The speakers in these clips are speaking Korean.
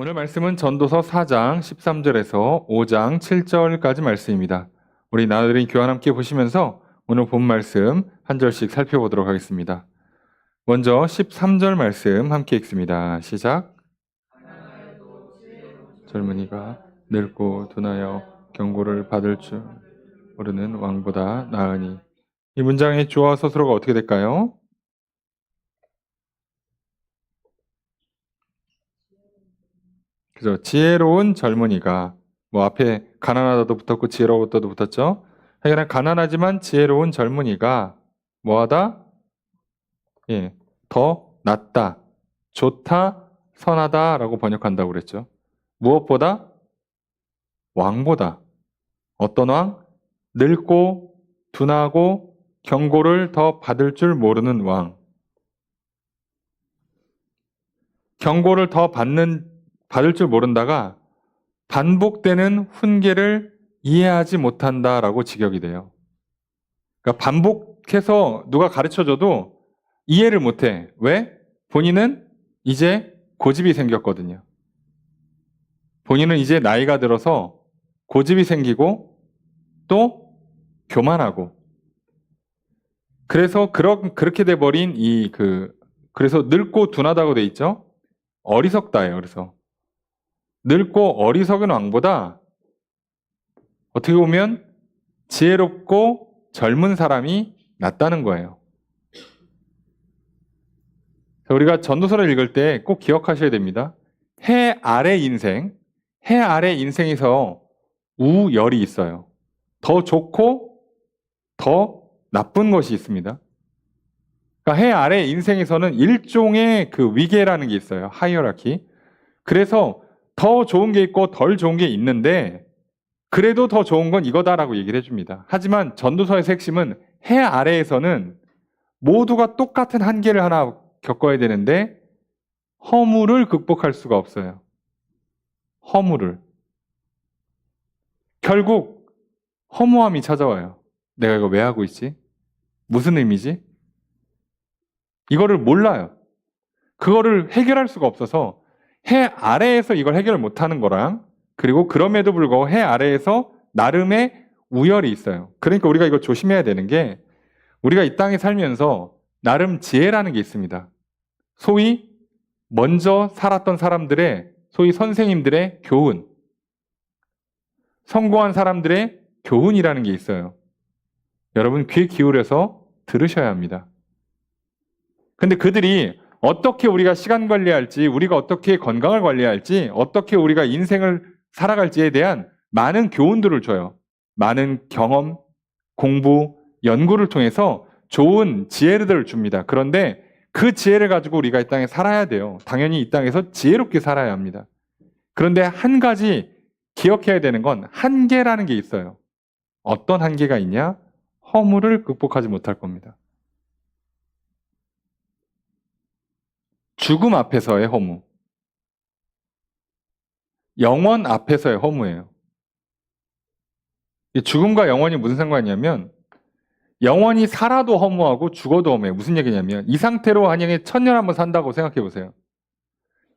오늘 말씀은 전도서 4장 13절에서 5장 7절까지 말씀입니다. 우리 나누린 교환 함께 보시면서 오늘 본 말씀 한 절씩 살펴보도록 하겠습니다. 먼저 13절 말씀 함께 읽습니다. 시작. 젊은이가 늙고 둔하여 경고를 받을 줄 모르는 왕보다 나으니. 이 문장의 주어 서술어가 어떻게 될까요? 그죠? 지혜로운 젊은이가, 앞에 가난하다도 붙었고 지혜로웠다도 붙었죠? 하여간 가난하지만 지혜로운 젊은이가 뭐하다? 예, 더 낫다, 좋다, 선하다라고 번역한다고 그랬죠. 무엇보다? 왕보다. 어떤 왕? 늙고 둔하고 경고를 더 받을 줄 모르는 왕. 경고를 더 받을 줄 모른다가 반복되는 훈계를 이해하지 못한다라고 직역이 돼요. 그러니까 반복해서 누가 가르쳐줘도 이해를 못해. 왜? 본인은 이제 고집이 생겼거든요. 본인은 이제 나이가 들어서 고집이 생기고 또 교만하고. 그래서 그렇게 돼버린 그래서 늙고 둔하다고 돼 있죠? 어리석다예요. 그래서 늙고 어리석은 왕보다 어떻게 보면 지혜롭고 젊은 사람이 낫다는 거예요. 우리가 전도서를 읽을 때 꼭 기억하셔야 됩니다. 해 아래 인생에서 우열이 있어요. 더 좋고 더 나쁜 것이 있습니다. 그러니까 해 아래 인생에서는 일종의 그 위계라는 게 있어요. 하이어라키. 그래서 더 좋은 게 있고 덜 좋은 게 있는데 그래도 더 좋은 건 이거다라고 얘기를 해줍니다. 하지만 전도서의 핵심은 해 아래에서는 모두가 똑같은 한계를 하나 겪어야 되는데 허물을 극복할 수가 없어요. 허물을. 결국 허무함이 찾아와요. 내가 이거 왜 하고 있지? 무슨 의미지? 이거를 몰라요. 그거를 해결할 수가 없어서 해 아래에서 이걸 해결을 못하는 거랑 그리고 그럼에도 불구하고 해 아래에서 나름의 우열이 있어요. 그러니까 우리가 이거 조심해야 되는 게 우리가 이 땅에 살면서 나름 지혜라는 게 있습니다. 소위 먼저 살았던 사람들의 소위 선생님들의 교훈, 성공한 사람들의 교훈이라는 게 있어요. 여러분 귀 기울여서 들으셔야 합니다. 근데 그들이 어떻게 우리가 시간 관리할지, 우리가 어떻게 건강을 관리할지, 어떻게 우리가 인생을 살아갈지에 대한 많은 교훈들을 줘요. 많은 경험, 공부, 연구를 통해서 좋은 지혜들을 줍니다. 그런데 그 지혜를 가지고 우리가 이 땅에 살아야 돼요. 당연히 이 땅에서 지혜롭게 살아야 합니다. 그런데 한 가지 기억해야 되는 건 한계라는 게 있어요. 어떤 한계가 있냐? 허물을 극복하지 못할 겁니다. 죽음 앞에서의 허무. 영원 앞에서의 허무예요. 죽음과 영원이 무슨 상관이냐면 영원히 살아도 허무하고 죽어도 허무해요. 무슨 얘기냐면 이 상태로 한영에 1000년 한번 산다고 생각해 보세요.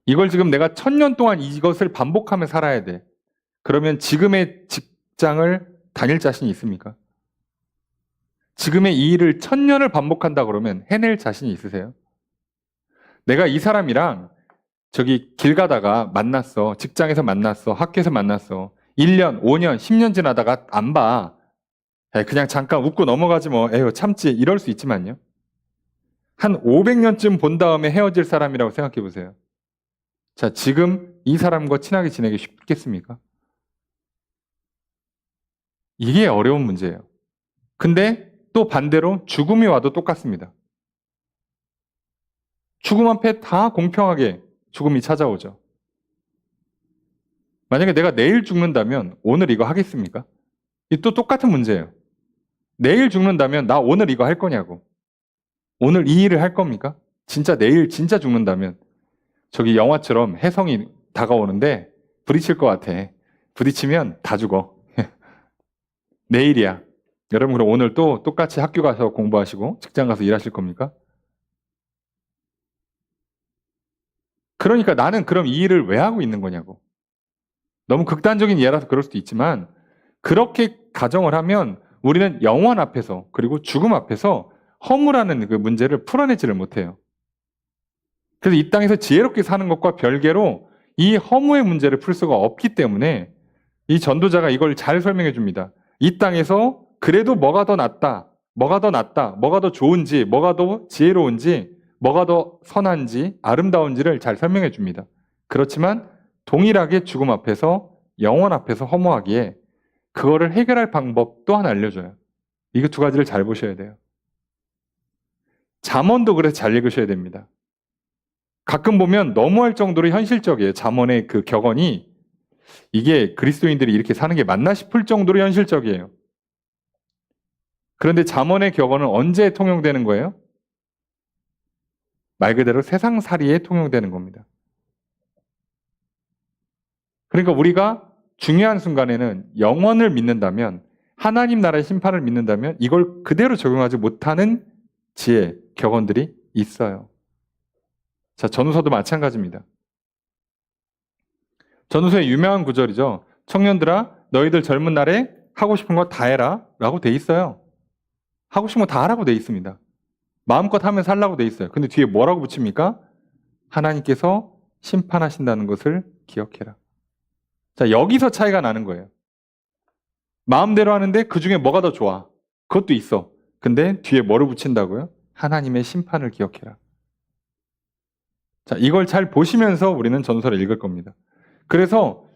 이걸 지금 내가 1000년 동안 이것을 반복하며 살아야 돼. 그러면 지금의 직장을 다닐 자신이 있습니까? 지금의 이 일을 1000년을 반복한다 그러면 해낼 자신이 있으세요? 내가 이 사람이랑 저기 길 가다가 만났어. 직장에서 만났어. 학교에서 만났어. 1년, 5년, 10년 지나다가 안 봐. 그냥 잠깐 웃고 넘어가지 뭐. 에휴, 참지. 이럴 수 있지만요. 한 500년쯤 본 다음에 헤어질 사람이라고 생각해 보세요. 자, 지금 이 사람과 친하게 지내기 쉽겠습니까? 이게 어려운 문제예요. 근데 또 반대로 죽음이 와도 똑같습니다. 죽음 앞에 다 공평하게 죽음이 찾아오죠. 만약에 내가 내일 죽는다면 오늘 이거 하겠습니까? 이 또 똑같은 문제예요. 내일 죽는다면 나 오늘 이거 할 거냐고. 오늘 이 일을 할 겁니까? 진짜 내일 진짜 죽는다면 저기 영화처럼 혜성이 다가오는데 부딪힐 것 같아. 부딪히면 다 죽어. 내일이야. 여러분 그럼 오늘 또 똑같이 학교 가서 공부하시고 직장 가서 일하실 겁니까? 그러니까 나는 그럼 이 일을 왜 하고 있는 거냐고. 너무 극단적인 예라서 그럴 수도 있지만 그렇게 가정을 하면 우리는 영원 앞에서 그리고 죽음 앞에서 허무라는 그 문제를 풀어내지를 못해요. 그래서 이 땅에서 지혜롭게 사는 것과 별개로 이 허무의 문제를 풀 수가 없기 때문에 이 전도자가 이걸 잘 설명해 줍니다. 이 땅에서 그래도 뭐가 더 낫다, 뭐가 더 낫다, 뭐가 더 좋은지, 뭐가 더 지혜로운지, 뭐가 더 선한지, 아름다운지를 잘 설명해 줍니다. 그렇지만 동일하게 죽음 앞에서 영원 앞에서 허무하기에 그거를 해결할 방법 또한 알려줘요. 이거 두 가지를 잘 보셔야 돼요. 잠언도 그래서 잘 읽으셔야 됩니다. 가끔 보면 너무할 정도로 현실적이에요. 잠언의 그 격언이 이게 그리스도인들이 이렇게 사는 게 맞나 싶을 정도로 현실적이에요. 그런데 잠언의 격언은 언제 통용되는 거예요? 말 그대로 세상살이에 통용되는 겁니다. 그러니까 우리가 중요한 순간에는 영원을 믿는다면, 하나님 나라의 심판을 믿는다면 이걸 그대로 적용하지 못하는 지혜, 격언들이 있어요. 자, 전후서도 마찬가지입니다. 전후서의 유명한 구절이죠. 청년들아, 너희들 젊은 날에 하고 싶은 거 다 해라 라고 돼 있어요. 하고 싶은 거 다 하라고 돼 있습니다. 마음껏 하면 살라고 돼 있어요. 근데 뒤에 뭐라고 붙입니까? 하나님께서 심판하신다는 것을 기억해라. 자, 여기서 차이가 나는 거예요. 마음대로 하는데 그 중에 뭐가 더 좋아? 그것도 있어. 근데 뒤에 뭐를 붙인다고요? 하나님의 심판을 기억해라. 자, 이걸 잘 보시면서 우리는 전서를 읽을 겁니다. 그래서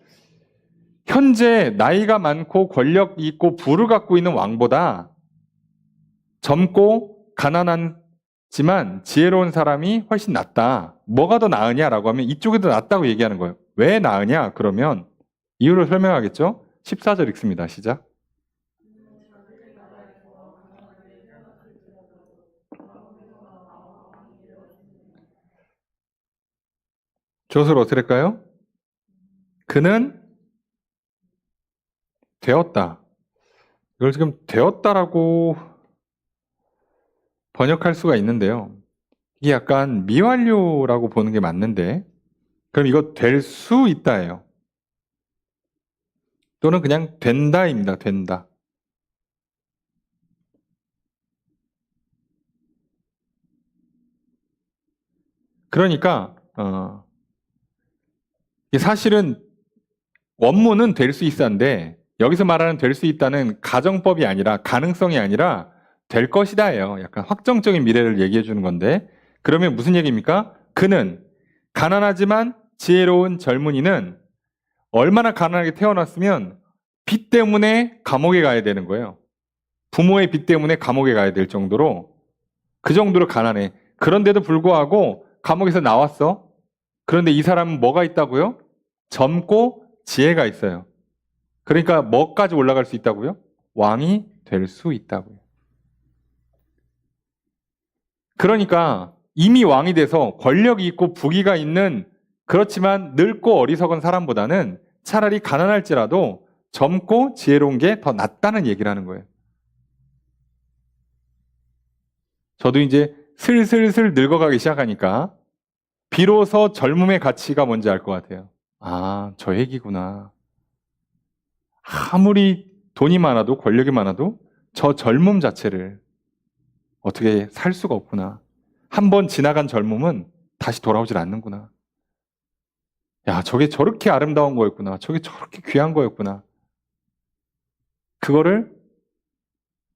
현재 나이가 많고 권력이 있고 부를 갖고 있는 왕보다 젊고 가난하지만 지혜로운 사람이 훨씬 낫다. 뭐가 더 나으냐라고 하면 이쪽이 더 낫다고 얘기하는 거예요. 왜 나으냐? 그러면 이유를 설명하겠죠? 14절 읽습니다. 시작. 조서를 어떻게 할까요? 그는 되었다. 이걸 지금 되었다라고 번역할 수가 있는데요. 이게 약간 미완료라고 보는 게 맞는데, 그럼 이거 될 수 있다예요. 또는 그냥 된다입니다. 된다. 그러니까 사실은 원문은 될 수 있다인데 여기서 말하는 될 수 있다는 가정법이 아니라 가능성이 아니라 될 것이다예요. 약간 확정적인 미래를 얘기해 주는 건데 그러면 무슨 얘기입니까? 그는 가난하지만 지혜로운 젊은이는 얼마나 가난하게 태어났으면 빚 때문에 감옥에 가야 되는 거예요. 부모의 빚 때문에 감옥에 가야 될 정도로 그 정도로 가난해. 그런데도 불구하고 감옥에서 나왔어. 그런데 이 사람은 뭐가 있다고요? 젊고 지혜가 있어요. 그러니까 뭐까지 올라갈 수 있다고요? 왕이 될 수 있다고요. 그러니까 이미 왕이 돼서 권력이 있고 부귀가 있는 그렇지만 늙고 어리석은 사람보다는 차라리 가난할지라도 젊고 지혜로운 게 더 낫다는 얘기를 하는 거예요. 저도 이제 슬슬슬 늙어가기 시작하니까 비로소 젊음의 가치가 뭔지 알 것 같아요. 아, 저 얘기구나. 아무리 돈이 많아도 권력이 많아도 저 젊음 자체를 어떻게 살 수가 없구나. 한번 지나간 젊음은 다시 돌아오질 않는구나. 야, 저게 저렇게 아름다운 거였구나. 저게 저렇게 귀한 거였구나. 그거를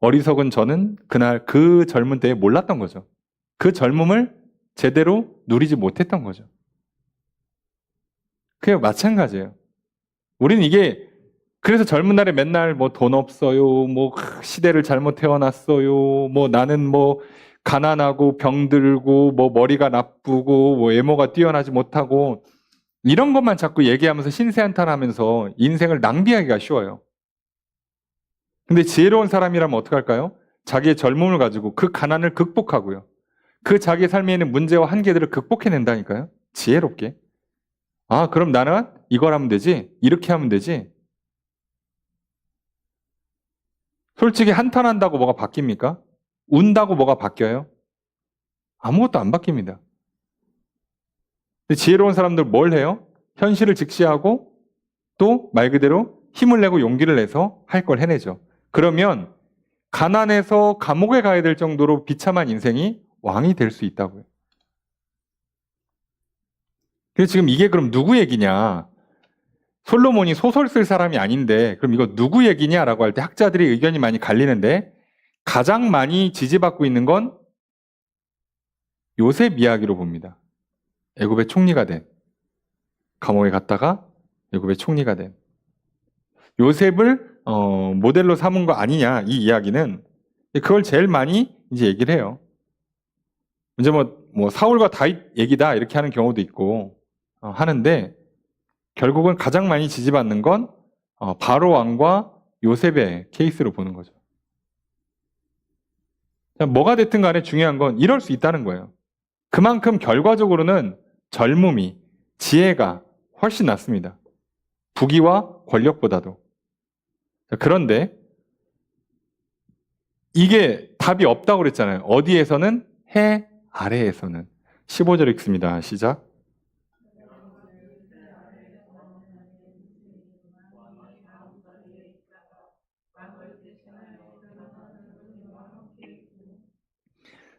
어리석은 저는 그날 그 젊은 때에 몰랐던 거죠. 그 젊음을 제대로 누리지 못했던 거죠. 그게 마찬가지예요. 우리는 이게 그래서 젊은 날에 맨날 뭐 돈 없어요, 뭐 시대를 잘못 태어났어요, 뭐 나는 뭐 가난하고 병들고 뭐 머리가 나쁘고 뭐 외모가 뛰어나지 못하고 이런 것만 자꾸 얘기하면서 신세한탄하면서 인생을 낭비하기가 쉬워요. 근데 지혜로운 사람이라면 어떡할까요? 자기의 젊음을 가지고 그 가난을 극복하고요. 그 자기의 삶에 있는 문제와 한계들을 극복해낸다니까요. 지혜롭게. 아, 그럼 나는 이걸 하면 되지? 이렇게 하면 되지? 솔직히 한탄한다고 뭐가 바뀝니까? 운다고 뭐가 바뀌어요? 아무것도 안 바뀝니다. 근데 지혜로운 사람들 뭘 해요? 현실을 직시하고 또 말 그대로 힘을 내고 용기를 내서 할 걸 해내죠. 그러면 가난해서 감옥에 가야 될 정도로 비참한 인생이 왕이 될 수 있다고요. 그래서 지금 이게 그럼 누구 얘기냐? 솔로몬이 소설 쓸 사람이 아닌데 그럼 이거 누구 얘기냐라고 할 때 학자들이 의견이 많이 갈리는데 가장 많이 지지받고 있는 건 요셉 이야기로 봅니다. 애굽의 총리가 된, 감옥에 갔다가 애굽의 총리가 된 요셉을 모델로 삼은 거 아니냐, 이 이야기는 그걸 제일 많이 이제 얘기를 해요. 이제 뭐 사울과 다윗 얘기다 이렇게 하는 경우도 있고 하는데 결국은 가장 많이 지지받는 건 바로 왕과 요셉의 케이스로 보는 거죠. 뭐가 됐든 간에 중요한 건 이럴 수 있다는 거예요. 그만큼 결과적으로는 젊음이, 지혜가 훨씬 낫습니다. 부귀와 권력보다도. 그런데 이게 답이 없다고 그랬잖아요. 어디에서는? 해 아래에서는. 15절 읽습니다. 시작.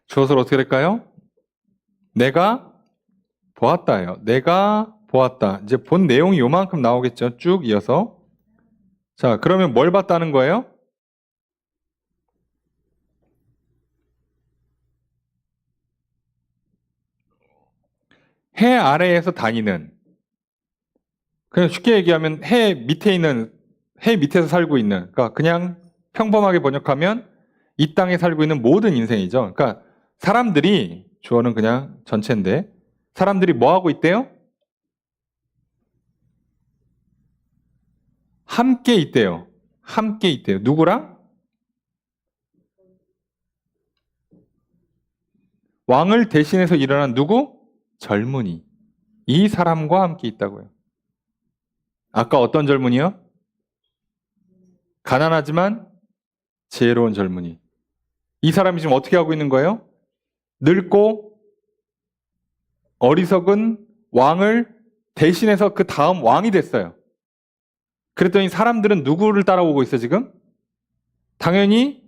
주어서 어떻게 될까요? 내가 보았다예요. 내가 보았다. 이제 본 내용이 요만큼 나오겠죠. 쭉 이어서. 자, 그러면 뭘 봤다는 거예요? 해 아래에서 다니는. 그냥 쉽게 얘기하면 해 밑에서 살고 있는. 그러니까 그냥 평범하게 번역하면 이 땅에 살고 있는 모든 인생이죠. 그러니까 사람들이, 주어는 그냥 전체인데, 사람들이 뭐 하고 있대요? 함께 있대요. 함께 있대요. 누구랑? 왕을 대신해서 일어난 누구? 젊은이. 이 사람과 함께 있다고요. 아까 어떤 젊은이요? 가난하지만 지혜로운 젊은이. 이 사람이 지금 어떻게 하고 있는 거예요? 늙고 어리석은 왕을 대신해서 그 다음 왕이 됐어요. 그랬더니 사람들은 누구를 따라오고 있어 지금? 당연히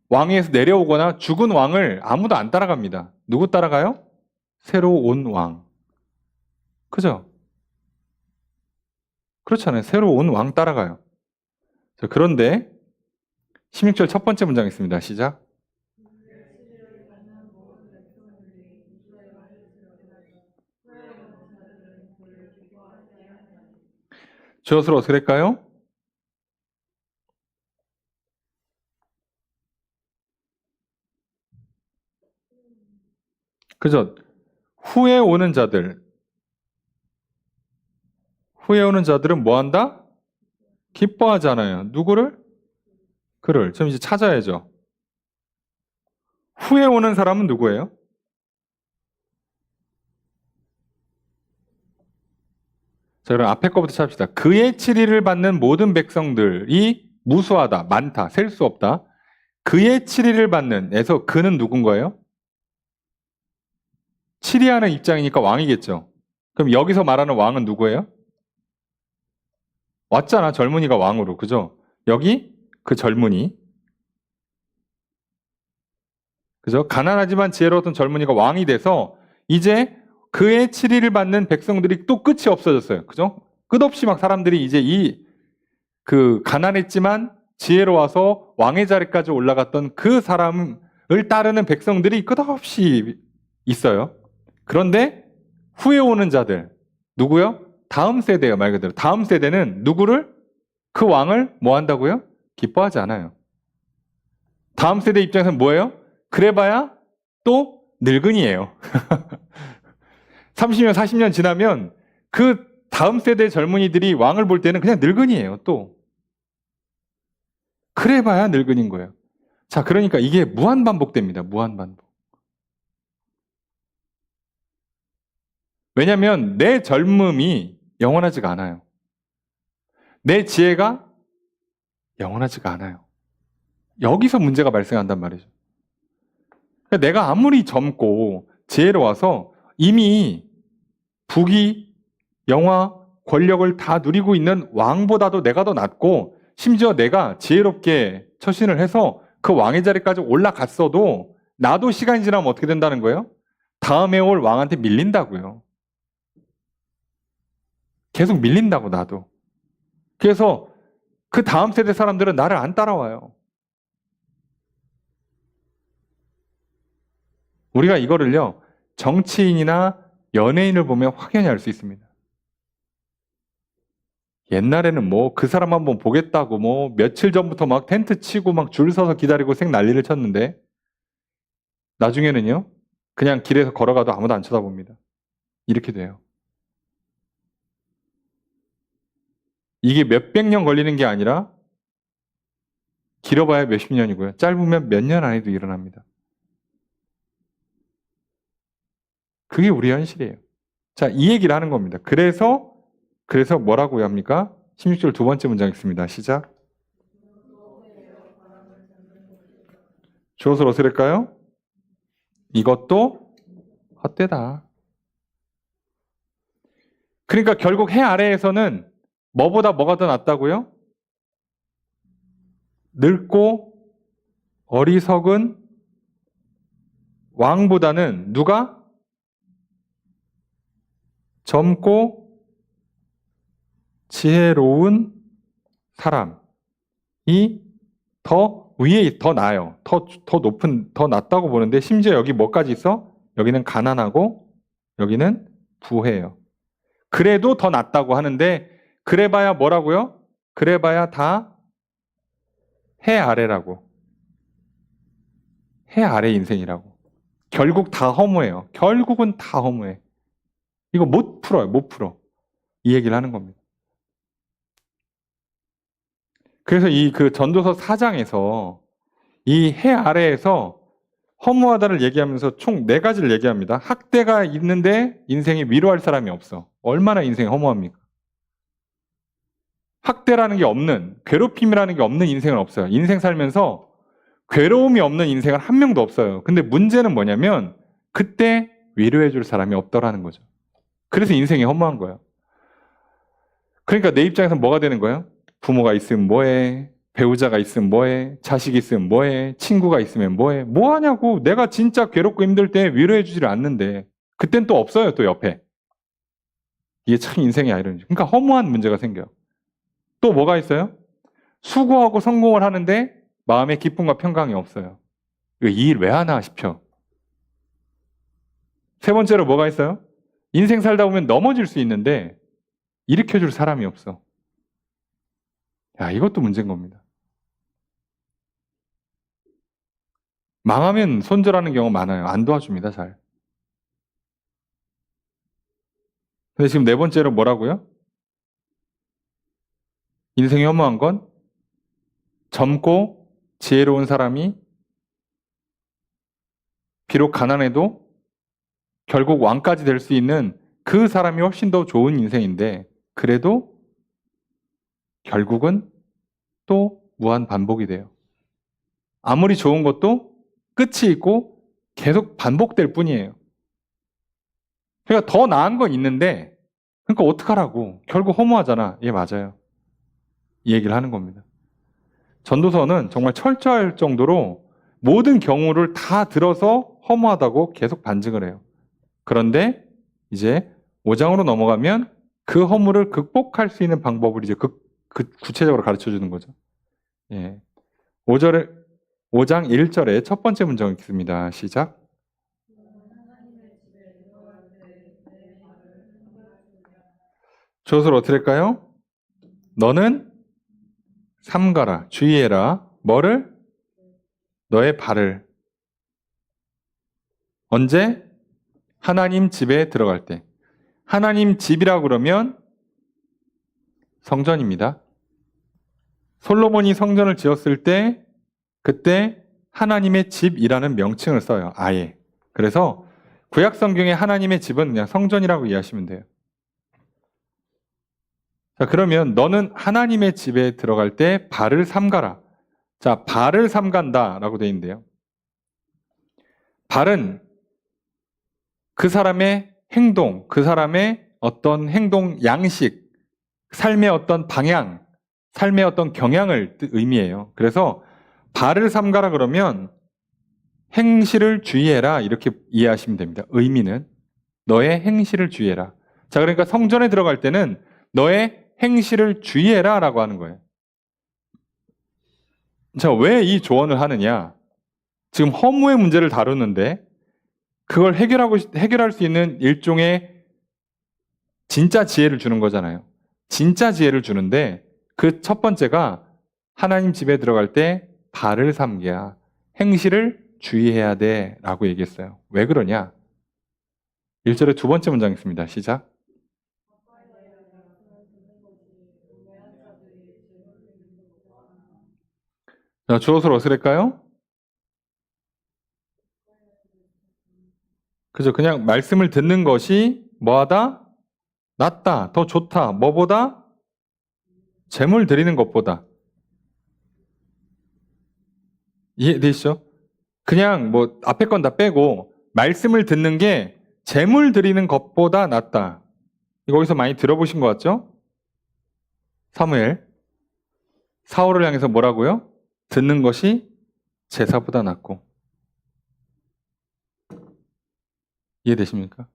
왕위에서 내려오거나 죽은 왕을 아무도 안 따라갑니다. 누구 따라가요? 새로 온 왕. 그죠? 그렇잖아요. 새로 온 왕 따라가요. 자, 그런데 16절 첫 번째 문장 있습니다. 시작. 주어서로 어떻게 될까요? 그죠? 후에 오는 자들은 뭐 한다? 기뻐하잖아요. 누구를? 그를. 좀 이제 찾아야죠. 후에 오는 사람은 누구예요? 자, 그럼 앞에 거부터 찾읍시다. 그의 치리를 받는 모든 백성들이 무수하다, 많다, 셀 수 없다. 그의 치리를 받는 에서 그는 누군 거예요? 치리하는 입장이니까 왕이겠죠. 그럼 여기서 말하는 왕은 누구예요? 왔잖아, 젊은이가 왕으로. 그죠? 여기 그 젊은이. 그죠? 가난하지만 지혜로웠던 젊은이가 왕이 돼서 이제 그의 치리를 받는 백성들이 또 끝이 없어졌어요. 그죠? 끝없이 막 사람들이 이제 가난했지만 지혜로워서 왕의 자리까지 올라갔던 그 사람을 따르는 백성들이 끝없이 있어요. 그런데 후에 오는 자들, 누구요? 다음 세대예요, 말 그대로. 다음 세대는 누구를? 그 왕을 뭐 한다고요? 기뻐하지 않아요. 다음 세대 입장에서는 뭐예요? 그래봐야 또 늙은이에요. 30년, 40년 지나면 그 다음 세대 젊은이들이 왕을 볼 때는 그냥 늙은이에요, 또. 그래봐야 늙은인 거예요. 자, 그러니까 이게 무한반복됩니다. 무한반복. 왜냐하면 내 젊음이 영원하지가 않아요. 내 지혜가 영원하지가 않아요. 여기서 문제가 발생한단 말이죠. 내가 아무리 젊고 지혜로워서 이미 부귀, 영화, 권력을 다 누리고 있는 왕보다도 내가 더 낫고 심지어 내가 지혜롭게 처신을 해서 그 왕의 자리까지 올라갔어도 나도 시간이 지나면 어떻게 된다는 거예요? 다음에 올 왕한테 밀린다고요. 계속 밀린다고 나도. 그래서 그 다음 세대 사람들은 나를 안 따라와요. 우리가 이거를요, 정치인이나 연예인을 보면 확연히 알 수 있습니다. 옛날에는 뭐 그 사람 한번 보겠다고 뭐 며칠 전부터 막 텐트 치고 막 줄 서서 기다리고 생 난리를 쳤는데 나중에는요, 그냥 길에서 걸어가도 아무도 안 쳐다봅니다. 이렇게 돼요. 이게 몇백 년 걸리는 게 아니라 길어봐야 몇십 년이고요. 짧으면 몇 년 안에도 일어납니다. 그게 우리 현실이에요. 자, 이 얘기를 하는 겁니다. 그래서 뭐라고 합니까? 16절 두 번째 문장 읽습니다. 시작. 주어서 어떻게 될까요? 이것도 헛되다. 그러니까 결국 해 아래에서는 뭐보다 뭐가 더 낫다고요? 늙고 어리석은 왕보다는 누가? 젊고 지혜로운 사람이 더 위에 더 나아요. 더 높은, 더 낫다고 보는데 심지어 여기 뭐까지 있어? 여기는 가난하고 여기는 부해요. 그래도 더 낫다고 하는데 그래봐야 뭐라고요? 그래봐야 다 해 아래라고. 해 아래 인생이라고. 결국 다 허무해요. 결국은 다 허무해. 이거 못 풀어요. 못 풀어. 이 얘기를 하는 겁니다. 그래서 이 그 전도서 4장에서 이 해 아래에서 허무하다를 얘기하면서 총 4가지를 얘기합니다. 학대가 있는데 인생에 위로할 사람이 없어. 얼마나 인생이 허무합니까? 학대라는 게 없는, 괴롭힘이라는 게 없는 인생은 없어요. 인생 살면서 괴로움이 없는 인생은 한 명도 없어요. 근데 문제는 뭐냐면 그때 위로해 줄 사람이 없더라는 거죠. 그래서 인생이 허무한 거예요. 그러니까 내 입장에서 뭐가 되는 거예요? 부모가 있으면 뭐해? 배우자가 있으면 뭐해? 자식이 있으면 뭐해? 친구가 있으면 뭐해? 뭐 하냐고. 내가 진짜 괴롭고 힘들 때 위로해 주지를 않는데 그땐 또 없어요. 또 옆에. 이게 참 인생의 아이러니죠. 그러니까 허무한 문제가 생겨요. 또 뭐가 있어요? 수고하고 성공을 하는데 마음에 기쁨과 평강이 없어요. 이 일 왜 하나 싶죠. 세 번째로 뭐가 있어요? 인생 살다 보면 넘어질 수 있는데 일으켜줄 사람이 없어. 야, 이것도 문제인 겁니다. 망하면 손절하는 경우 많아요. 안 도와줍니다, 잘. 근데 지금 네 번째로 뭐라고요? 인생이 허무한 건 젊고 지혜로운 사람이 비록 가난해도 결국 왕까지 될 수 있는 그 사람이 훨씬 더 좋은 인생인데 그래도 결국은 또 무한 반복이 돼요. 아무리 좋은 것도 끝이 있고 계속 반복될 뿐이에요. 그러니까 더 나은 건 있는데 그러니까 어떡하라고. 결국 허무하잖아. 예, 맞아요. 이 얘기를 하는 겁니다. 전도서는 정말 철저할 정도로 모든 경우를 다 들어서 허무하다고 계속 반증을 해요. 그런데 이제 5장으로 넘어가면 그 허무를 극복할 수 있는 방법을 이제 구체적으로 가르쳐 주는 거죠. 예. 5장 1절에 첫 번째 문장 읽습니다. 시작. 저것을 어떻게 할까요? 너는 삼가라, 주의해라. 뭐를? 너의 발을. 언제? 하나님 집에 들어갈 때. 하나님 집이라고 그러면 성전입니다. 솔로몬이 성전을 지었을 때 그때 하나님의 집이라는 명칭을 써요. 아예. 그래서 구약 성경의 하나님의 집은 그냥 성전이라고 이해하시면 돼요. 자, 그러면 너는 하나님의 집에 들어갈 때 발을 삼가라. 자, 발을 삼간다라고 되어 있는데요. 발은 그 사람의 행동, 그 사람의 어떤 행동 양식, 삶의 어떤 방향, 삶의 어떤 경향을 의미해요. 그래서 발을 삼가라 그러면 행실을 주의해라 이렇게 이해하시면 됩니다. 의미는 너의 행실을 주의해라. 자, 그러니까 성전에 들어갈 때는 너의 행실을 주의해라 라고 하는 거예요. 자, 왜 이 조언을 하느냐? 지금 허무의 문제를 다루는데 그걸 해결할 수 있는 일종의 진짜 지혜를 주는 거잖아요. 진짜 지혜를 주는데 그 첫 번째가 하나님 집에 들어갈 때 발을 삼겨야 행실을 주의해야 돼 라고 얘기했어요. 왜 그러냐? 1절의 두 번째 문장 있습니다. 시작. 자, 주어서로 어떻게 될까요? 그죠? 그냥 말씀을 듣는 것이 뭐하다? 낫다, 더 좋다. 뭐보다? 재물 드리는 것보다. 이해되시죠? 그냥 뭐 앞에 건 다 빼고 말씀을 듣는 게 재물 드리는 것보다 낫다. 이거 어디서 많이 들어보신 것 같죠? 사무엘. 사울을 향해서 뭐라고요? 듣는 것이 제사보다 낫고. 이해되십니까?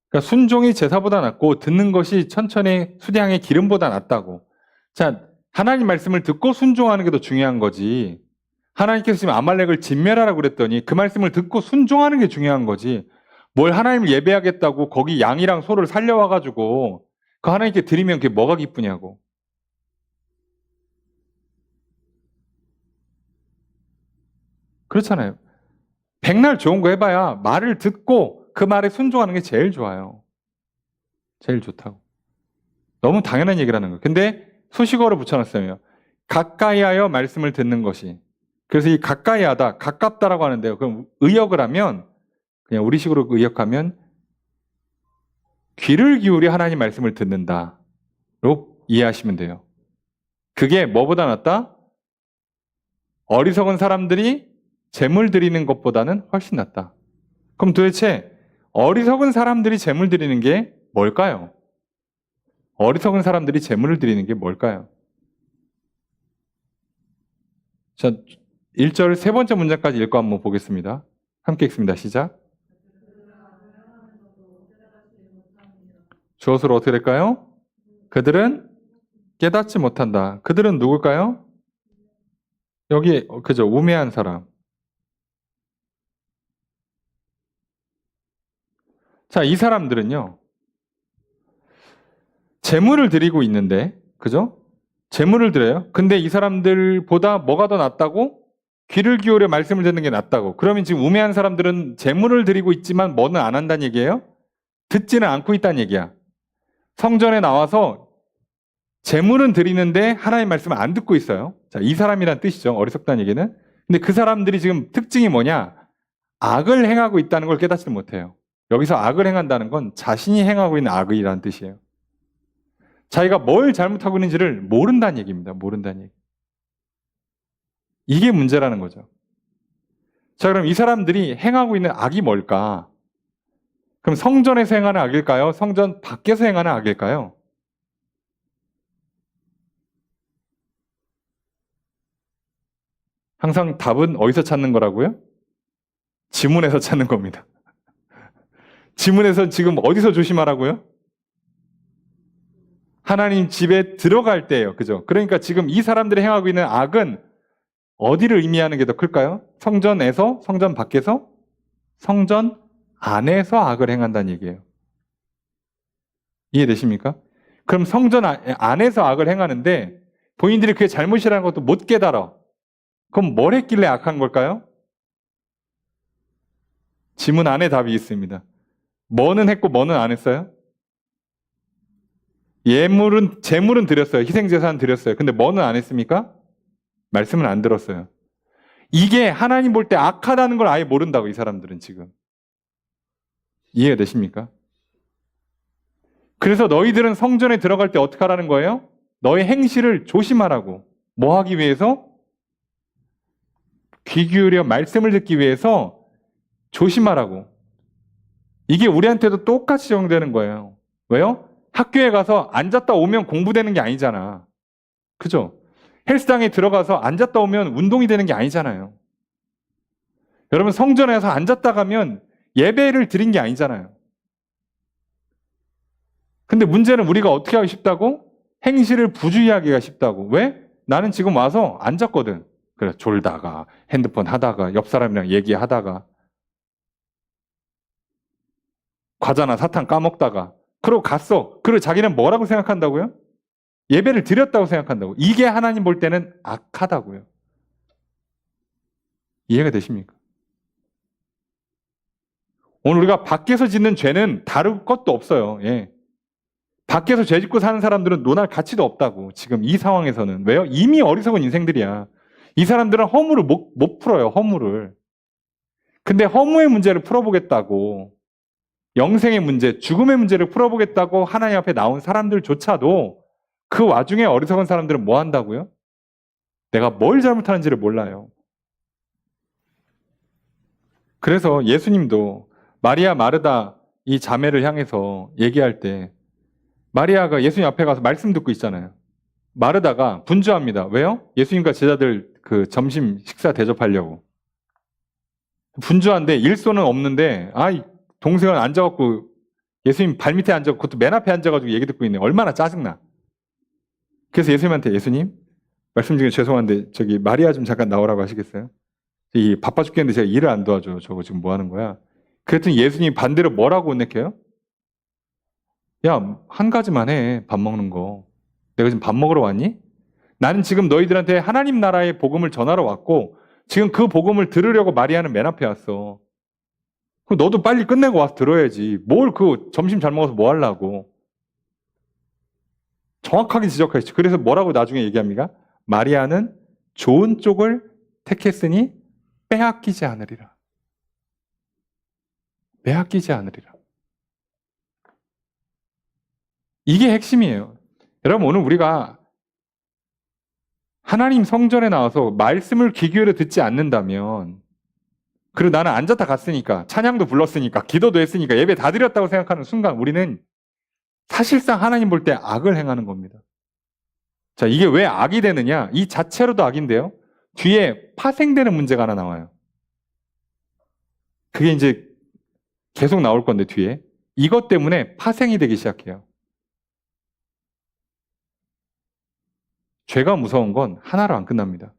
그러니까 순종이 제사보다 낫고 듣는 것이 천천히 수량의 기름보다 낫다고. 자, 하나님 말씀을 듣고 순종하는 게 더 중요한 거지. 하나님께서 지금 아말렉을 진멸하라고 그랬더니 그 말씀을 듣고 순종하는 게 중요한 거지. 뭘 하나님을 예배하겠다고 거기 양이랑 소를 살려와가지고 그 하나님께 드리면 그게 뭐가 기쁘냐고. 그렇잖아요. 백날 좋은 거 해봐야 말을 듣고 그 말에 순종하는 게 제일 좋아요. 제일 좋다고. 너무 당연한 얘기라는 거예요. 근데 수식어로 붙여놨어요. 가까이 하여 말씀을 듣는 것이. 그래서 이 가까이 하다, 가깝다라고 하는데요. 그럼 의역을 하면, 그냥 우리식으로 의역하면, 귀를 기울여 하나님 말씀을 듣는다로 이해하시면 돼요. 그게 뭐보다 낫다? 어리석은 사람들이 재물 드리는 것보다는 훨씬 낫다. 그럼 도대체 어리석은 사람들이 재물 드리는 게 뭘까요? 어리석은 사람들이 재물을 드리는 게 뭘까요? 자, 1절 세 번째 문장까지 읽고 한번 보겠습니다. 함께 읽습니다. 시작. 주어서로 어떻게 될까요? 그들은 깨닫지 못한다. 그들은 누굴까요? 여기 그죠? 우매한 사람. 자, 이 사람들은요. 재물을 드리고 있는데, 그죠? 재물을 드려요. 근데 이 사람들보다 뭐가 더 낫다고? 귀를 기울여 말씀을 듣는 게 낫다고. 그러면 지금 우매한 사람들은 재물을 드리고 있지만 뭐는 안 한다는 얘기예요? 듣지는 않고 있다는 얘기야. 성전에 나와서 재물은 드리는데 하나님 말씀을 안 듣고 있어요. 자, 이 사람이란 뜻이죠. 어리석다는 얘기는. 근데 그 사람들이 지금 특징이 뭐냐? 악을 행하고 있다는 걸 깨닫지는 못해요. 여기서 악을 행한다는 건 자신이 행하고 있는 악이라는 뜻이에요. 자기가 뭘 잘못하고 있는지를 모른다는 얘기입니다. 모른다는 얘기. 이게 문제라는 거죠. 자, 그럼 이 사람들이 행하고 있는 악이 뭘까? 그럼 성전에서 행하는 악일까요? 성전 밖에서 행하는 악일까요? 항상 답은 어디서 찾는 거라고요? 지문에서 찾는 겁니다. 지문에서 지금 어디서 조심하라고요? 하나님 집에 들어갈 때예요. 그죠? 그러니까 지금 이 사람들이 행하고 있는 악은 어디를 의미하는 게 더 클까요? 성전에서? 성전 밖에서? 성전 안에서 악을 행한다는 얘기예요. 이해되십니까? 그럼 성전 안에서 악을 행하는데 본인들이 그게 잘못이라는 것도 못 깨달아. 그럼 뭘 했길래 악한 걸까요? 지문 안에 답이 있습니다. 뭐는 했고 뭐는 안 했어요? 재물은 드렸어요. 희생제사는 드렸어요. 근데 뭐는 안 했습니까? 말씀은 안 들었어요. 이게 하나님 볼 때 악하다는 걸 아예 모른다고, 이 사람들은 지금. 이해가 되십니까? 그래서 너희들은 성전에 들어갈 때 어떻게 하라는 거예요? 너의 행실을 조심하라고. 뭐 하기 위해서? 귀 기울여 말씀을 듣기 위해서 조심하라고. 이게 우리한테도 똑같이 적용되는 거예요. 왜요? 학교에 가서 앉았다 오면 공부되는 게 아니잖아. 그죠? 헬스장에 들어가서 앉았다 오면 운동이 되는 게 아니잖아요. 여러분 성전에서 앉았다 가면 예배를 드린 게 아니잖아요. 근데 문제는 우리가 어떻게 하기 쉽다고? 행실을 부주의하기가 쉽다고. 왜? 나는 지금 와서 앉았거든. 그래 졸다가 핸드폰 하다가 옆 사람이랑 얘기하다가 과자나 사탕 까먹다가 그러고 갔어. 그리고 자기는 뭐라고 생각한다고요? 예배를 드렸다고 생각한다고. 이게 하나님 볼 때는 악하다고요. 이해가 되십니까? 오늘 우리가 밖에서 짓는 죄는 다를 것도 없어요. 예. 밖에서 죄 짓고 사는 사람들은 논할 가치도 없다고. 지금 이 상황에서는. 왜요? 이미 어리석은 인생들이야. 이 사람들은 허물을 못 풀어요. 허물을. 근데 허무의 문제를 풀어보겠다고, 영생의 문제, 죽음의 문제를 풀어보겠다고 하나님 앞에 나온 사람들조차도 그 와중에 어리석은 사람들은 뭐 한다고요? 내가 뭘 잘못하는지를 몰라요. 그래서 예수님도 마리아 마르다 이 자매를 향해서 얘기할 때 마리아가 예수님 앞에 가서 말씀 듣고 있잖아요. 마르다가 분주합니다. 왜요? 예수님과 제자들 그 점심 식사 대접하려고. 분주한데 일손은 없는데 동생은 앉아갖고 예수님 발밑에 앉아갖고 그것도 맨 앞에 앉아가지고 얘기 듣고 있네. 얼마나 짜증나. 그래서 예수님한테 예수님 말씀 중에 죄송한데 저기 마리아 좀 잠깐 나오라고 하시겠어요? 이 바빠 죽겠는데 제가 일을 안 도와줘. 저거 지금 뭐 하는 거야? 그랬더니 예수님이 반대로 뭐라고 혼내켜요? 야, 한 가지만 해. 밥 먹는 거. 내가 지금 밥 먹으러 왔니? 나는 지금 너희들한테 하나님 나라의 복음을 전하러 왔고 지금 그 복음을 들으려고 마리아는 맨 앞에 왔어. 그럼 너도 빨리 끝내고 와서 들어야지. 뭘 그 점심 잘 먹어서 뭐 하려고. 정확하게 지적하시죠. 그래서 뭐라고 나중에 얘기합니까? 마리아는 좋은 쪽을 택했으니 빼앗기지 않으리라. 빼앗기지 않으리라. 이게 핵심이에요. 여러분 오늘 우리가 하나님 성전에 나와서 말씀을 귀 기울여 듣지 않는다면, 그리고 나는 앉았다 갔으니까 찬양도 불렀으니까 기도도 했으니까 예배 다 드렸다고 생각하는 순간 우리는 사실상 하나님 볼 때 악을 행하는 겁니다. 자, 이게 왜 악이 되느냐? 이 자체로도 악인데요. 뒤에 파생되는 문제가 하나 나와요. 그게 이제 계속 나올 건데 뒤에. 이것 때문에 파생이 되기 시작해요. 죄가 무서운 건 하나로 안 끝납니다.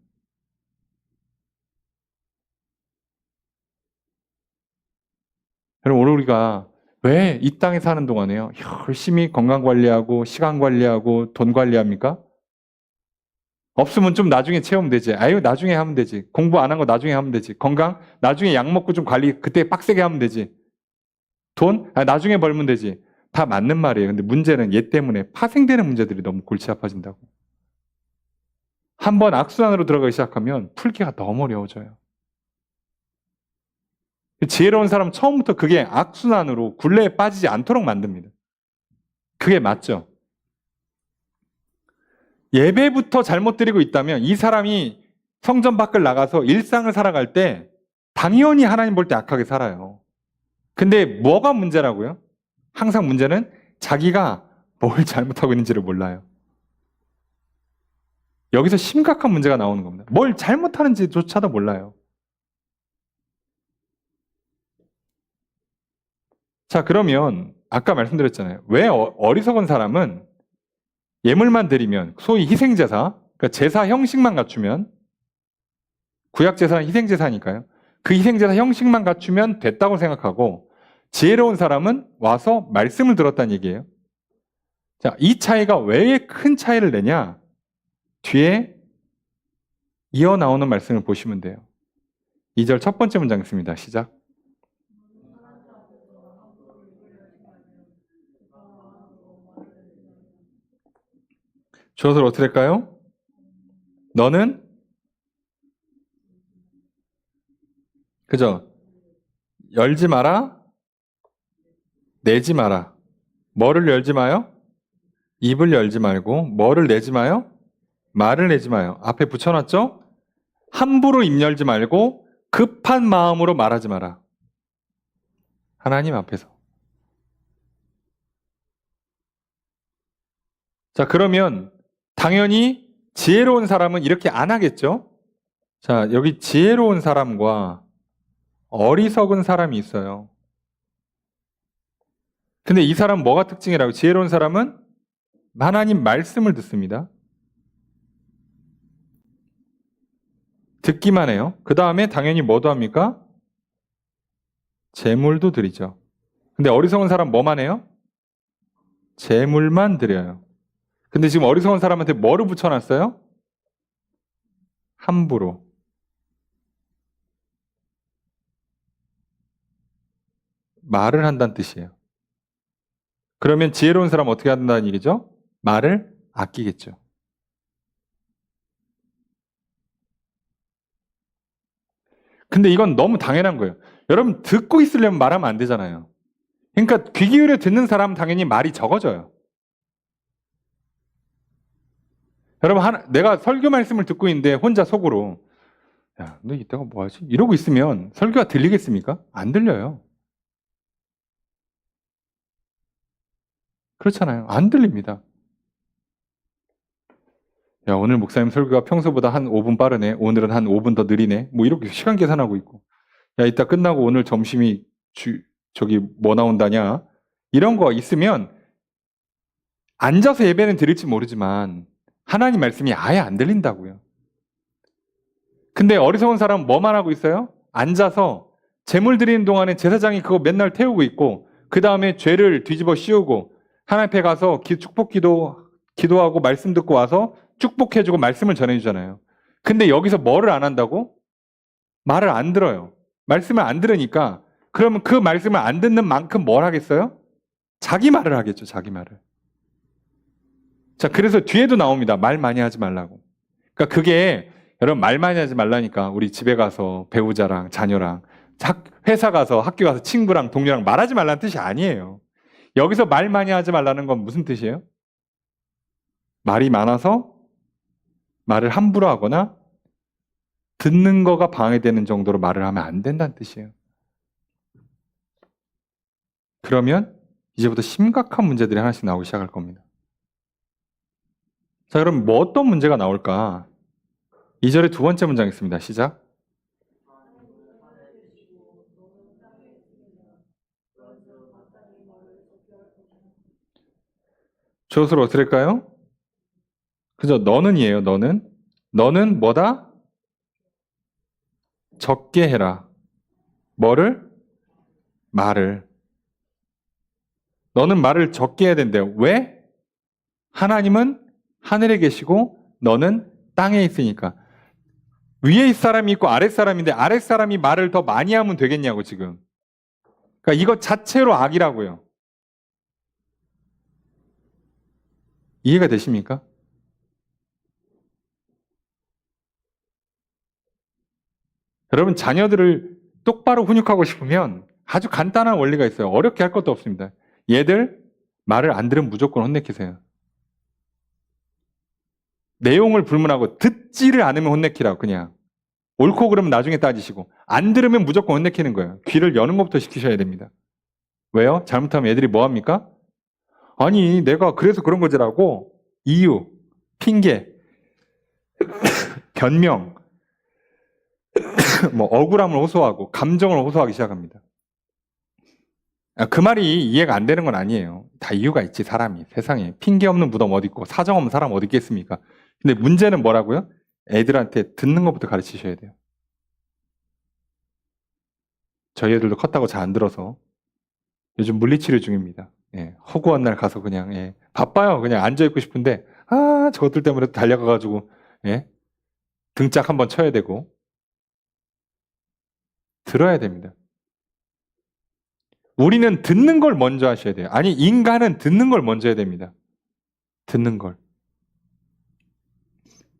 여러분 오늘 우리가 왜 이 땅에 사는 동안에요 열심히 건강 관리하고 시간 관리하고 돈 관리합니까? 없으면 좀 나중에 채우면 되지. 아유 나중에 하면 되지. 공부 안 한 거 나중에 하면 되지. 건강 나중에 약 먹고 좀 관리 그때 빡세게 하면 되지. 돈 나중에 벌면 되지. 다 맞는 말이에요. 근데 문제는 얘 때문에 파생되는 문제들이 너무 골치 아파진다고. 한번 악순환으로 들어가기 시작하면 풀기가 너무 어려워져요. 지혜로운 사람 처음부터 그게 악순환으로 굴레에 빠지지 않도록 만듭니다. 그게 맞죠? 예배부터 잘못 드리고 있다면 이 사람이 성전 밖을 나가서 일상을 살아갈 때 당연히 하나님 볼 때 악하게 살아요. 근데 뭐가 문제라고요? 항상 문제는 자기가 뭘 잘못하고 있는지를 몰라요. 여기서 심각한 문제가 나오는 겁니다. 뭘 잘못하는지조차도 몰라요. 자, 그러면 아까 말씀드렸잖아요. 왜 어리석은 사람은 예물만 드리면, 소위 희생제사, 그러니까 제사 형식만 갖추면, 구약제사는 희생제사니까요. 그 희생제사 형식만 갖추면 됐다고 생각하고, 지혜로운 사람은 와서 말씀을 들었다는 얘기예요. 자, 이 차이가 왜 큰 차이를 내냐? 뒤에 이어 나오는 말씀을 보시면 돼요. 2절 첫 번째 문장 있습니다. 시작. 주어를 어떻게 할까요? 너는 그죠? 열지 마라, 내지 마라. 뭐를 열지 마요? 입을 열지 말고 뭐를 내지 마요? 말을 내지 마요. 앞에 붙여놨죠? 함부로 입 열지 말고 급한 마음으로 말하지 마라. 하나님 앞에서. 자, 그러면 당연히 지혜로운 사람은 이렇게 안 하겠죠? 자, 여기 지혜로운 사람과 어리석은 사람이 있어요. 근데 이 사람은 뭐가 특징이라고? 지혜로운 사람은 하나님 말씀을 듣습니다. 듣기만 해요. 그 다음에 당연히 뭐도 합니까? 재물도 드리죠. 근데 어리석은 사람 뭐만 해요? 재물만 드려요. 근데 지금 어리석은 사람한테 뭐를 붙여놨어요? 함부로. 말을 한다는 뜻이에요. 그러면 지혜로운 사람 어떻게 한다는 얘기죠? 말을 아끼겠죠. 근데 이건 너무 당연한 거예요. 여러분 듣고 있으려면 말하면 안 되잖아요. 그러니까 귀 기울여 듣는 사람은 당연히 말이 적어져요. 여러분 내가 설교 말씀을 듣고 있는데 혼자 속으로 야, 너 이따가 뭐 하지? 이러고 있으면 설교가 들리겠습니까? 안 들려요. 그렇잖아요. 안 들립니다. 야, 오늘 목사님 설교가 평소보다 한 5분 빠르네. 오늘은 한 5분 더 느리네. 뭐 이렇게 시간 계산하고 있고. 야, 이따 끝나고 오늘 점심이 저기 뭐 나온다냐? 이런 거 있으면 앉아서 예배는 드릴지 모르지만 하나님 말씀이 아예 안 들린다고요. 근데 어리석은 사람은 뭐만 하고 있어요? 앉아서 제물 드리는 동안에 제사장이 그거 맨날 태우고 있고 그 다음에 죄를 뒤집어 씌우고 하나님 앞에 가서 기도하고 말씀 듣고 와서 축복해주고 말씀을 전해주잖아요. 근데 여기서 뭐를 안 한다고? 말을 안 들어요. 말씀을 안 들으니까 그러면 그 말씀을 안 듣는 만큼 뭘 하겠어요? 자기 말을 하겠죠. 자기 말을. 자, 그래서 뒤에도 나옵니다. 말 많이 하지 말라고. 그러니까 그게 여러분 말 많이 하지 말라니까 우리 집에 가서 배우자랑 자녀랑 회사 가서 학교 가서 친구랑 동료랑 말하지 말라는 뜻이 아니에요. 여기서 말 많이 하지 말라는 건 무슨 뜻이에요? 말이 많아서 말을 함부로 하거나 듣는 거가 방해되는 정도로 말을 하면 안 된다는 뜻이에요. 그러면 이제부터 심각한 문제들이 하나씩 나오기 시작할 겁니다. 자, 그럼 뭐 어떤 문제가 나올까? 2절의 두 번째 문장 있습니다. 시작. 주어를 어떻게 할까요? 그죠? 너는이에요. 너는. 너는 뭐다? 적게 해라. 뭐를? 말을. 너는 말을 적게 해야 된대요. 왜? 하나님은 하늘에 계시고 너는 땅에 있으니까. 위에 사람이 있고 아랫 사람인데 아랫 사람이 말을 더 많이 하면 되겠냐고 지금. 그러니까 이것 자체로 악이라고요. 이해가 되십니까? 여러분 자녀들을 똑바로 훈육하고 싶으면 아주 간단한 원리가 있어요. 어렵게 할 것도 없습니다. 얘들 말을 안 들으면 무조건 혼내키세요. 내용을 불문하고 듣지를 않으면 혼내키라고 그냥. 옳고 그러면 나중에 따지시고 안 들으면 무조건 혼내키는 거예요. 귀를 여는 것부터 시키셔야 됩니다. 왜요? 잘못하면 애들이 뭐합니까? 아니 내가 그래서 그런 거지라고 이유, 핑계, 변명, 뭐 억울함을 호소하고 감정을 호소하기 시작합니다. 그 말이 이해가 안 되는 건 아니에요. 다 이유가 있지 사람이 세상에. 핑계 없는 무덤 어디 있고 사정 없는 사람 어디 있겠습니까? 근데 문제는 뭐라고요? 애들한테 듣는 것부터 가르치셔야 돼요. 저희 애들도 컸다고 잘 안 들어서 요즘 물리치료 중입니다. 예, 허구한 날 가서 그냥 예, 바빠요. 그냥 앉아있고 싶은데 저것들 때문에 달려가가지고 예, 등짝 한번 쳐야 되고 들어야 됩니다. 우리는 듣는 걸 먼저 하셔야 돼요. 아니 인간은 듣는 걸 먼저 해야 됩니다. 듣는 걸.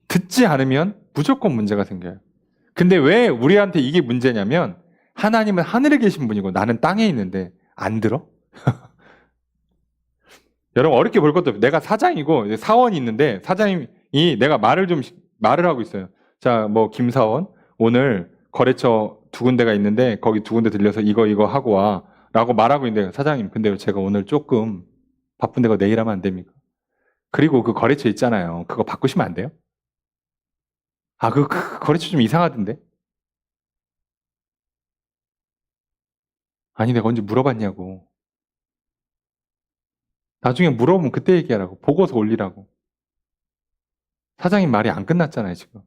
듣지 않으면 무조건 문제가 생겨요. 근데 왜 우리한테 이게 문제냐면 하나님은 하늘에 계신 분이고 나는 땅에 있는데 안 들어? 여러분 어렵게 볼 것도 없어요. 내가 사장이고 사원이 있는데 사장님이 내가 말을 하고 있어요. 자, 뭐 김사원 오늘 거래처 두 군데가 있는데 거기 두 군데 들려서 이거 하고 와 라고 말하고 있는데 사장님 근데요 제가 오늘 조금 바쁜데 거 내일 하면 안 됩니까? 그리고 그 거래처 있잖아요. 그거 바꾸시면 안 돼요? 아, 그 거래처 좀 이상하던데? 아니 내가 언제 물어봤냐고. 나중에 물어보면 그때 얘기하라고. 보고서 올리라고. 사장님 말이 안 끝났잖아요 지금.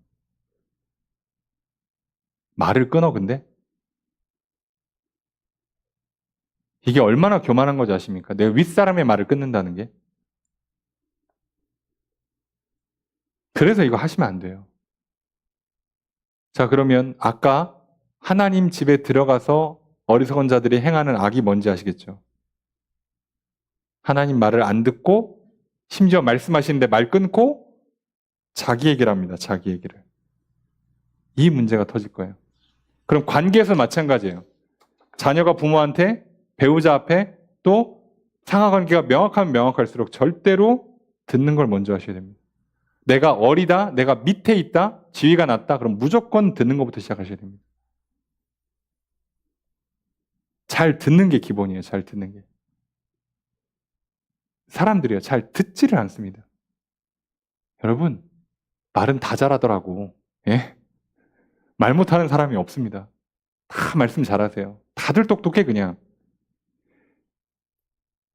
말을 끊어 근데? 이게 얼마나 교만한 거지 아십니까? 내가 윗사람의 말을 끊는다는 게. 그래서 이거 하시면 안 돼요. 자, 그러면 아까 하나님 집에 들어가서 어리석은 자들이 행하는 악이 뭔지 아시겠죠? 하나님 말을 안 듣고 심지어 말씀하시는데 말 끊고 자기 얘기를 합니다. 자기 얘기를. 이 문제가 터질 거예요. 그럼 관계에서 마찬가지예요. 자녀가 부모한테 배우자 앞에 또 상하관계가 명확하면 명확할수록 절대로 듣는 걸 먼저 하셔야 됩니다. 내가 어리다, 내가 밑에 있다, 지위가 낮다, 그럼 무조건 듣는 것부터 시작하셔야 됩니다. 잘 듣는 게 기본이에요. 잘 듣는 게. 사람들이요. 잘 듣지를 않습니다. 여러분, 말은 다 잘하더라고. 예? 말 못하는 사람이 없습니다. 다 말씀 잘하세요. 다들 똑똑해 그냥.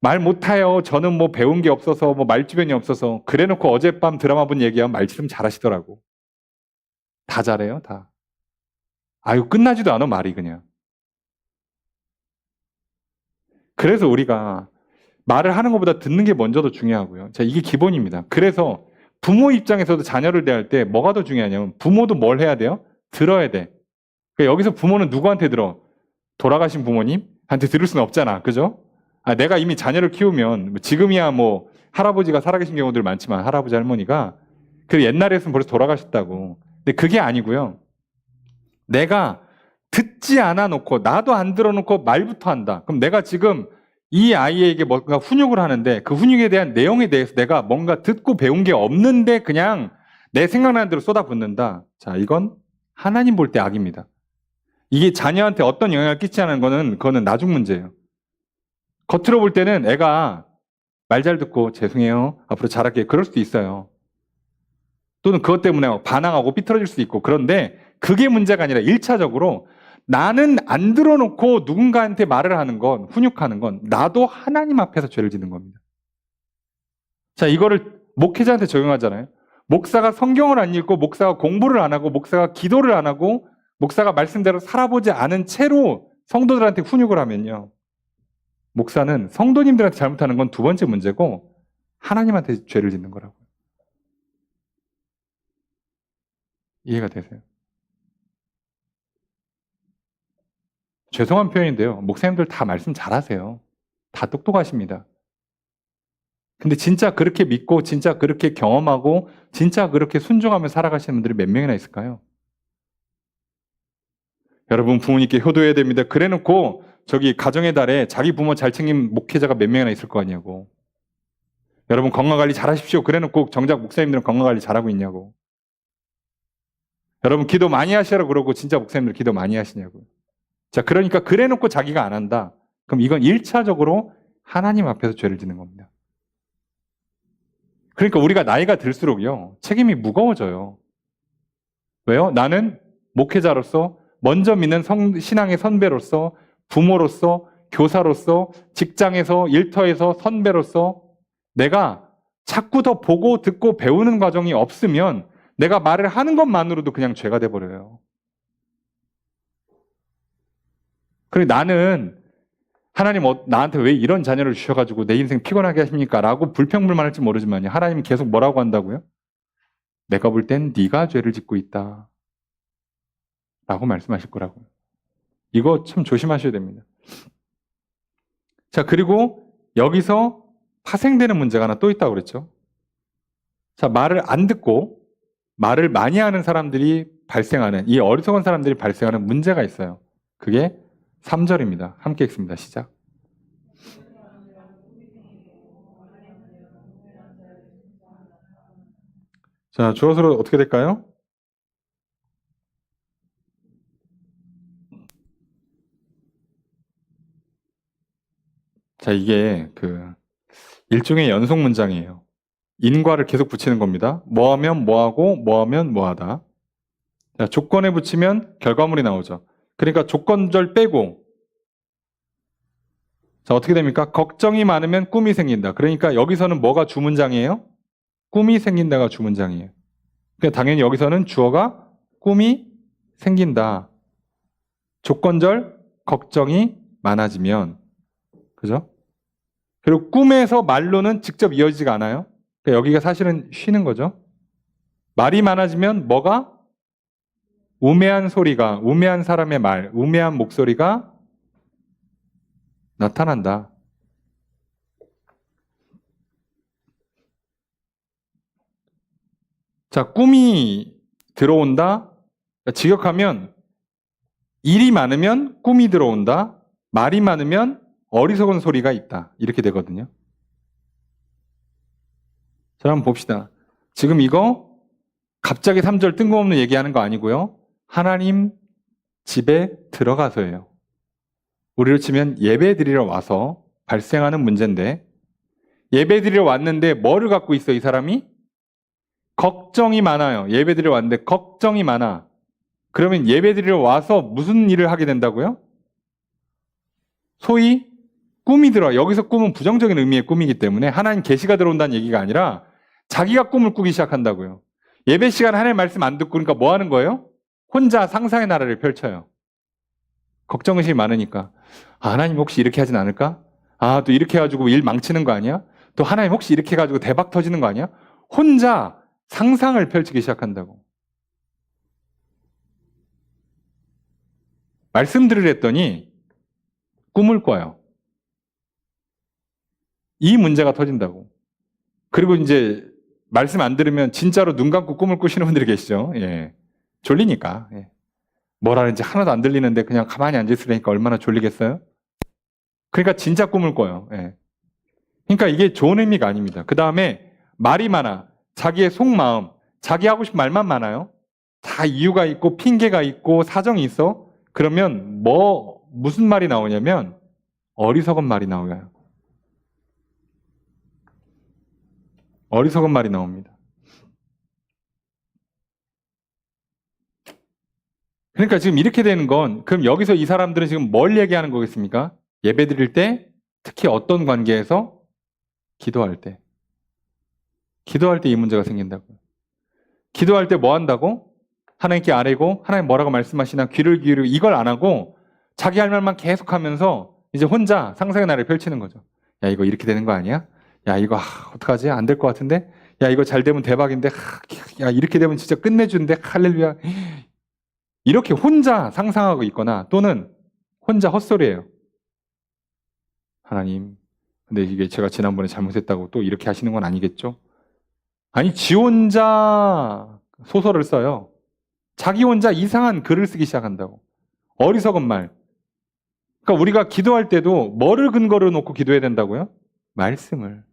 말 못해요. 저는 뭐 배운 게 없어서 뭐 말주변이 없어서 그래놓고 어젯밤 드라마 본 얘기하면 말씀 잘하시더라고. 다 잘해요. 다. 아유 끝나지도 않아 말이 그냥. 그래서 우리가 말을 하는 것보다 듣는 게 먼저 더 중요하고요. 자, 이게 기본입니다. 그래서 부모 입장에서도 자녀를 대할 때 뭐가 더 중요하냐면 부모도 뭘 해야 돼요? 들어야 돼. 그러니까 여기서 부모는 누구한테 들어? 돌아가신 부모님한테 들을 수는 없잖아. 그죠? 아, 내가 이미 자녀를 키우면 지금이야 뭐 할아버지가 살아계신 경우들 많지만 할아버지 할머니가 그 옛날에는 벌써 돌아가셨다고. 근데 그게 아니고요. 내가 듣지 않아 놓고 나도 안 들어 놓고 말부터 한다. 그럼 내가 지금 이 아이에게 뭔가 훈육을 하는데 그 훈육에 대한 내용에 대해서 내가 뭔가 듣고 배운 게 없는데 그냥 내 생각나는 대로 쏟아붓는다. 자, 이건 하나님 볼 때 악입니다. 이게 자녀한테 어떤 영향을 끼치는 거는 그거는 나중 문제예요. 겉으로 볼 때는 애가 말 잘 듣고 죄송해요. 앞으로 잘할게. 그럴 수도 있어요. 또는 그것 때문에 반항하고 삐뚤어질 수도 있고. 그런데 그게 문제가 아니라 1차적으로 나는 안 들어놓고 누군가한테 말을 하는 건, 훈육하는 건 나도 하나님 앞에서 죄를 짓는 겁니다. 자, 이거를 목회자한테 적용하잖아요. 목사가 성경을 안 읽고 목사가 공부를 안 하고 목사가 기도를 안 하고 목사가 말씀대로 살아보지 않은 채로 성도들한테 훈육을 하면요. 목사는 성도님들한테 잘못하는 건 두 번째 문제고 하나님한테 죄를 짓는 거라고요. 이해가 되세요? 죄송한 표현인데요. 목사님들 다 말씀 잘하세요. 다 똑똑하십니다. 근데 진짜 그렇게 믿고 진짜 그렇게 경험하고 진짜 그렇게 순종하며 살아가시는 분들이 몇 명이나 있을까요? 여러분 부모님께 효도해야 됩니다. 그래놓고 저기 가정의 달에 자기 부모 잘 챙긴 목회자가 몇 명이나 있을 거 아니냐고. 여러분 건강관리 잘하십시오. 그래놓고 정작 목사님들은 건강관리 잘하고 있냐고. 여러분 기도 많이 하시라고 그러고 진짜 목사님들 기도 많이 하시냐고요. 자, 그러니까 그래놓고 자기가 안 한다. 그럼 이건 1차적으로 하나님 앞에서 죄를 짓는 겁니다. 그러니까 우리가 나이가 들수록요, 책임이 무거워져요. 왜요? 나는 목회자로서, 먼저 믿는 신앙의 선배로서, 부모로서, 교사로서, 직장에서, 일터에서 선배로서 내가 자꾸 더 보고 듣고 배우는 과정이 없으면 내가 말을 하는 것만으로도 그냥 죄가 돼버려요. 그리고 나는 하나님 나한테 왜 이런 자녀를 주셔가지고 내 인생 피곤하게 하십니까? 라고 불평불만할지 모르지만요. 하나님 계속 뭐라고 한다고요? 내가 볼 땐 네가 죄를 짓고 있다. 라고 말씀하실 거라고요. 이거 참 조심하셔야 됩니다. 자, 그리고 여기서 파생되는 문제가 하나 또 있다고 그랬죠. 자, 말을 안 듣고 말을 많이 하는 사람들이 발생하는, 이 어리석은 사람들이 발생하는 문제가 있어요. 그게 3절입니다. 함께 읽습니다. 시작. 자, 주어서로 어떻게 될까요? 자, 이게 일종의 연속 문장이에요. 인과를 계속 붙이는 겁니다. 뭐 하면 뭐 하고 뭐 하면 뭐 하다. 자, 조건에 붙이면 결과물이 나오죠. 그러니까 조건절 빼고 자, 어떻게 됩니까? 걱정이 많으면 꿈이 생긴다. 그러니까 여기서는 뭐가 주문장이에요? 꿈이 생긴다가 주문장이에요. 그러니까 당연히 여기서는 주어가 꿈이 생긴다. 조건절 걱정이 많아지면 그죠? 그리고 꿈에서 말로는 직접 이어지지가 않아요. 그러니까 여기가 사실은 쉬는 거죠. 말이 많아지면 뭐가? 우매한 소리가, 우매한 사람의 말, 우매한 목소리가 나타난다. 자, 꿈이 들어온다. 직역하면 일이 많으면 꿈이 들어온다. 말이 많으면 어리석은 소리가 있다. 이렇게 되거든요. 자, 한번 봅시다. 지금 이거 갑자기 3절 뜬금없는 얘기하는 거 아니고요. 하나님 집에 들어가서예요. 우리로 치면 예배 드리러 와서 발생하는 문제인데 예배 드리러 왔는데 뭐를 갖고 있어 이 사람이? 걱정이 많아요. 예배 드리러 왔는데 걱정이 많아. 그러면 예배 드리러 와서 무슨 일을 하게 된다고요? 소위 꿈이 들어. 여기서 꿈은 부정적인 의미의 꿈이기 때문에 하나님 계시가 들어온다는 얘기가 아니라 자기가 꿈을 꾸기 시작한다고요. 예배 시간 하나님 말씀 안 듣고 그러니까 뭐 하는 거예요? 혼자 상상의 나라를 펼쳐요. 걱정의식이 많으니까. 아, 하나님 혹시 이렇게 하진 않을까? 아, 또 이렇게 해가지고 일 망치는 거 아니야? 또 하나님 혹시 이렇게 해가지고 대박 터지는 거 아니야? 혼자 상상을 펼치기 시작한다고. 말씀 들으랬더니 꿈을 꿔요. 이 문제가 터진다고. 그리고 이제 말씀 안 들으면 진짜로 눈 감고 꿈을 꾸시는 분들이 계시죠. 예. 졸리니까. 예. 뭐라는지 하나도 안 들리는데 그냥 가만히 앉아있으니까 얼마나 졸리겠어요? 그러니까 진짜 꿈을 꿔요. 예. 그러니까 이게 좋은 의미가 아닙니다. 그 다음에 말이 많아. 자기의 속마음, 자기 하고 싶은 말만 많아요. 다 이유가 있고 핑계가 있고 사정이 있어. 그러면 무슨 말이 나오냐면 어리석은 말이 나와요. 어리석은 말이 나옵니다. 그러니까 지금 이렇게 되는 건 그럼 여기서 이 사람들은 지금 뭘 얘기하는 거겠습니까? 예배 드릴 때 특히 어떤 관계에서 기도할 때. 기도할 때 이 문제가 생긴다고요. 기도할 때 뭐 한다고? 하나님께 아뢰고 하나님 뭐라고 말씀하시나 귀를 기울이고 이걸 안 하고 자기 할 말만 계속하면서 이제 혼자 상상의 나라를 펼치는 거죠. 야 이거 이렇게 되는 거 아니야? 야 이거 어떡하지? 안 될 것 같은데? 야 이거 잘 되면 대박인데? 야 이렇게 되면 진짜 끝내주는데? 할렐루야. 이렇게 혼자 상상하고 있거나 또는 혼자 헛소리예요. 하나님 근데 이게 제가 지난번에 잘못했다고 또 이렇게 하시는 건 아니겠죠? 아니 지 혼자 소설을 써요. 자기 혼자 이상한 글을 쓰기 시작한다고. 어리석은 말. 그러니까 우리가 기도할 때도 뭐를 근거로 놓고 기도해야 된다고요? 말씀을.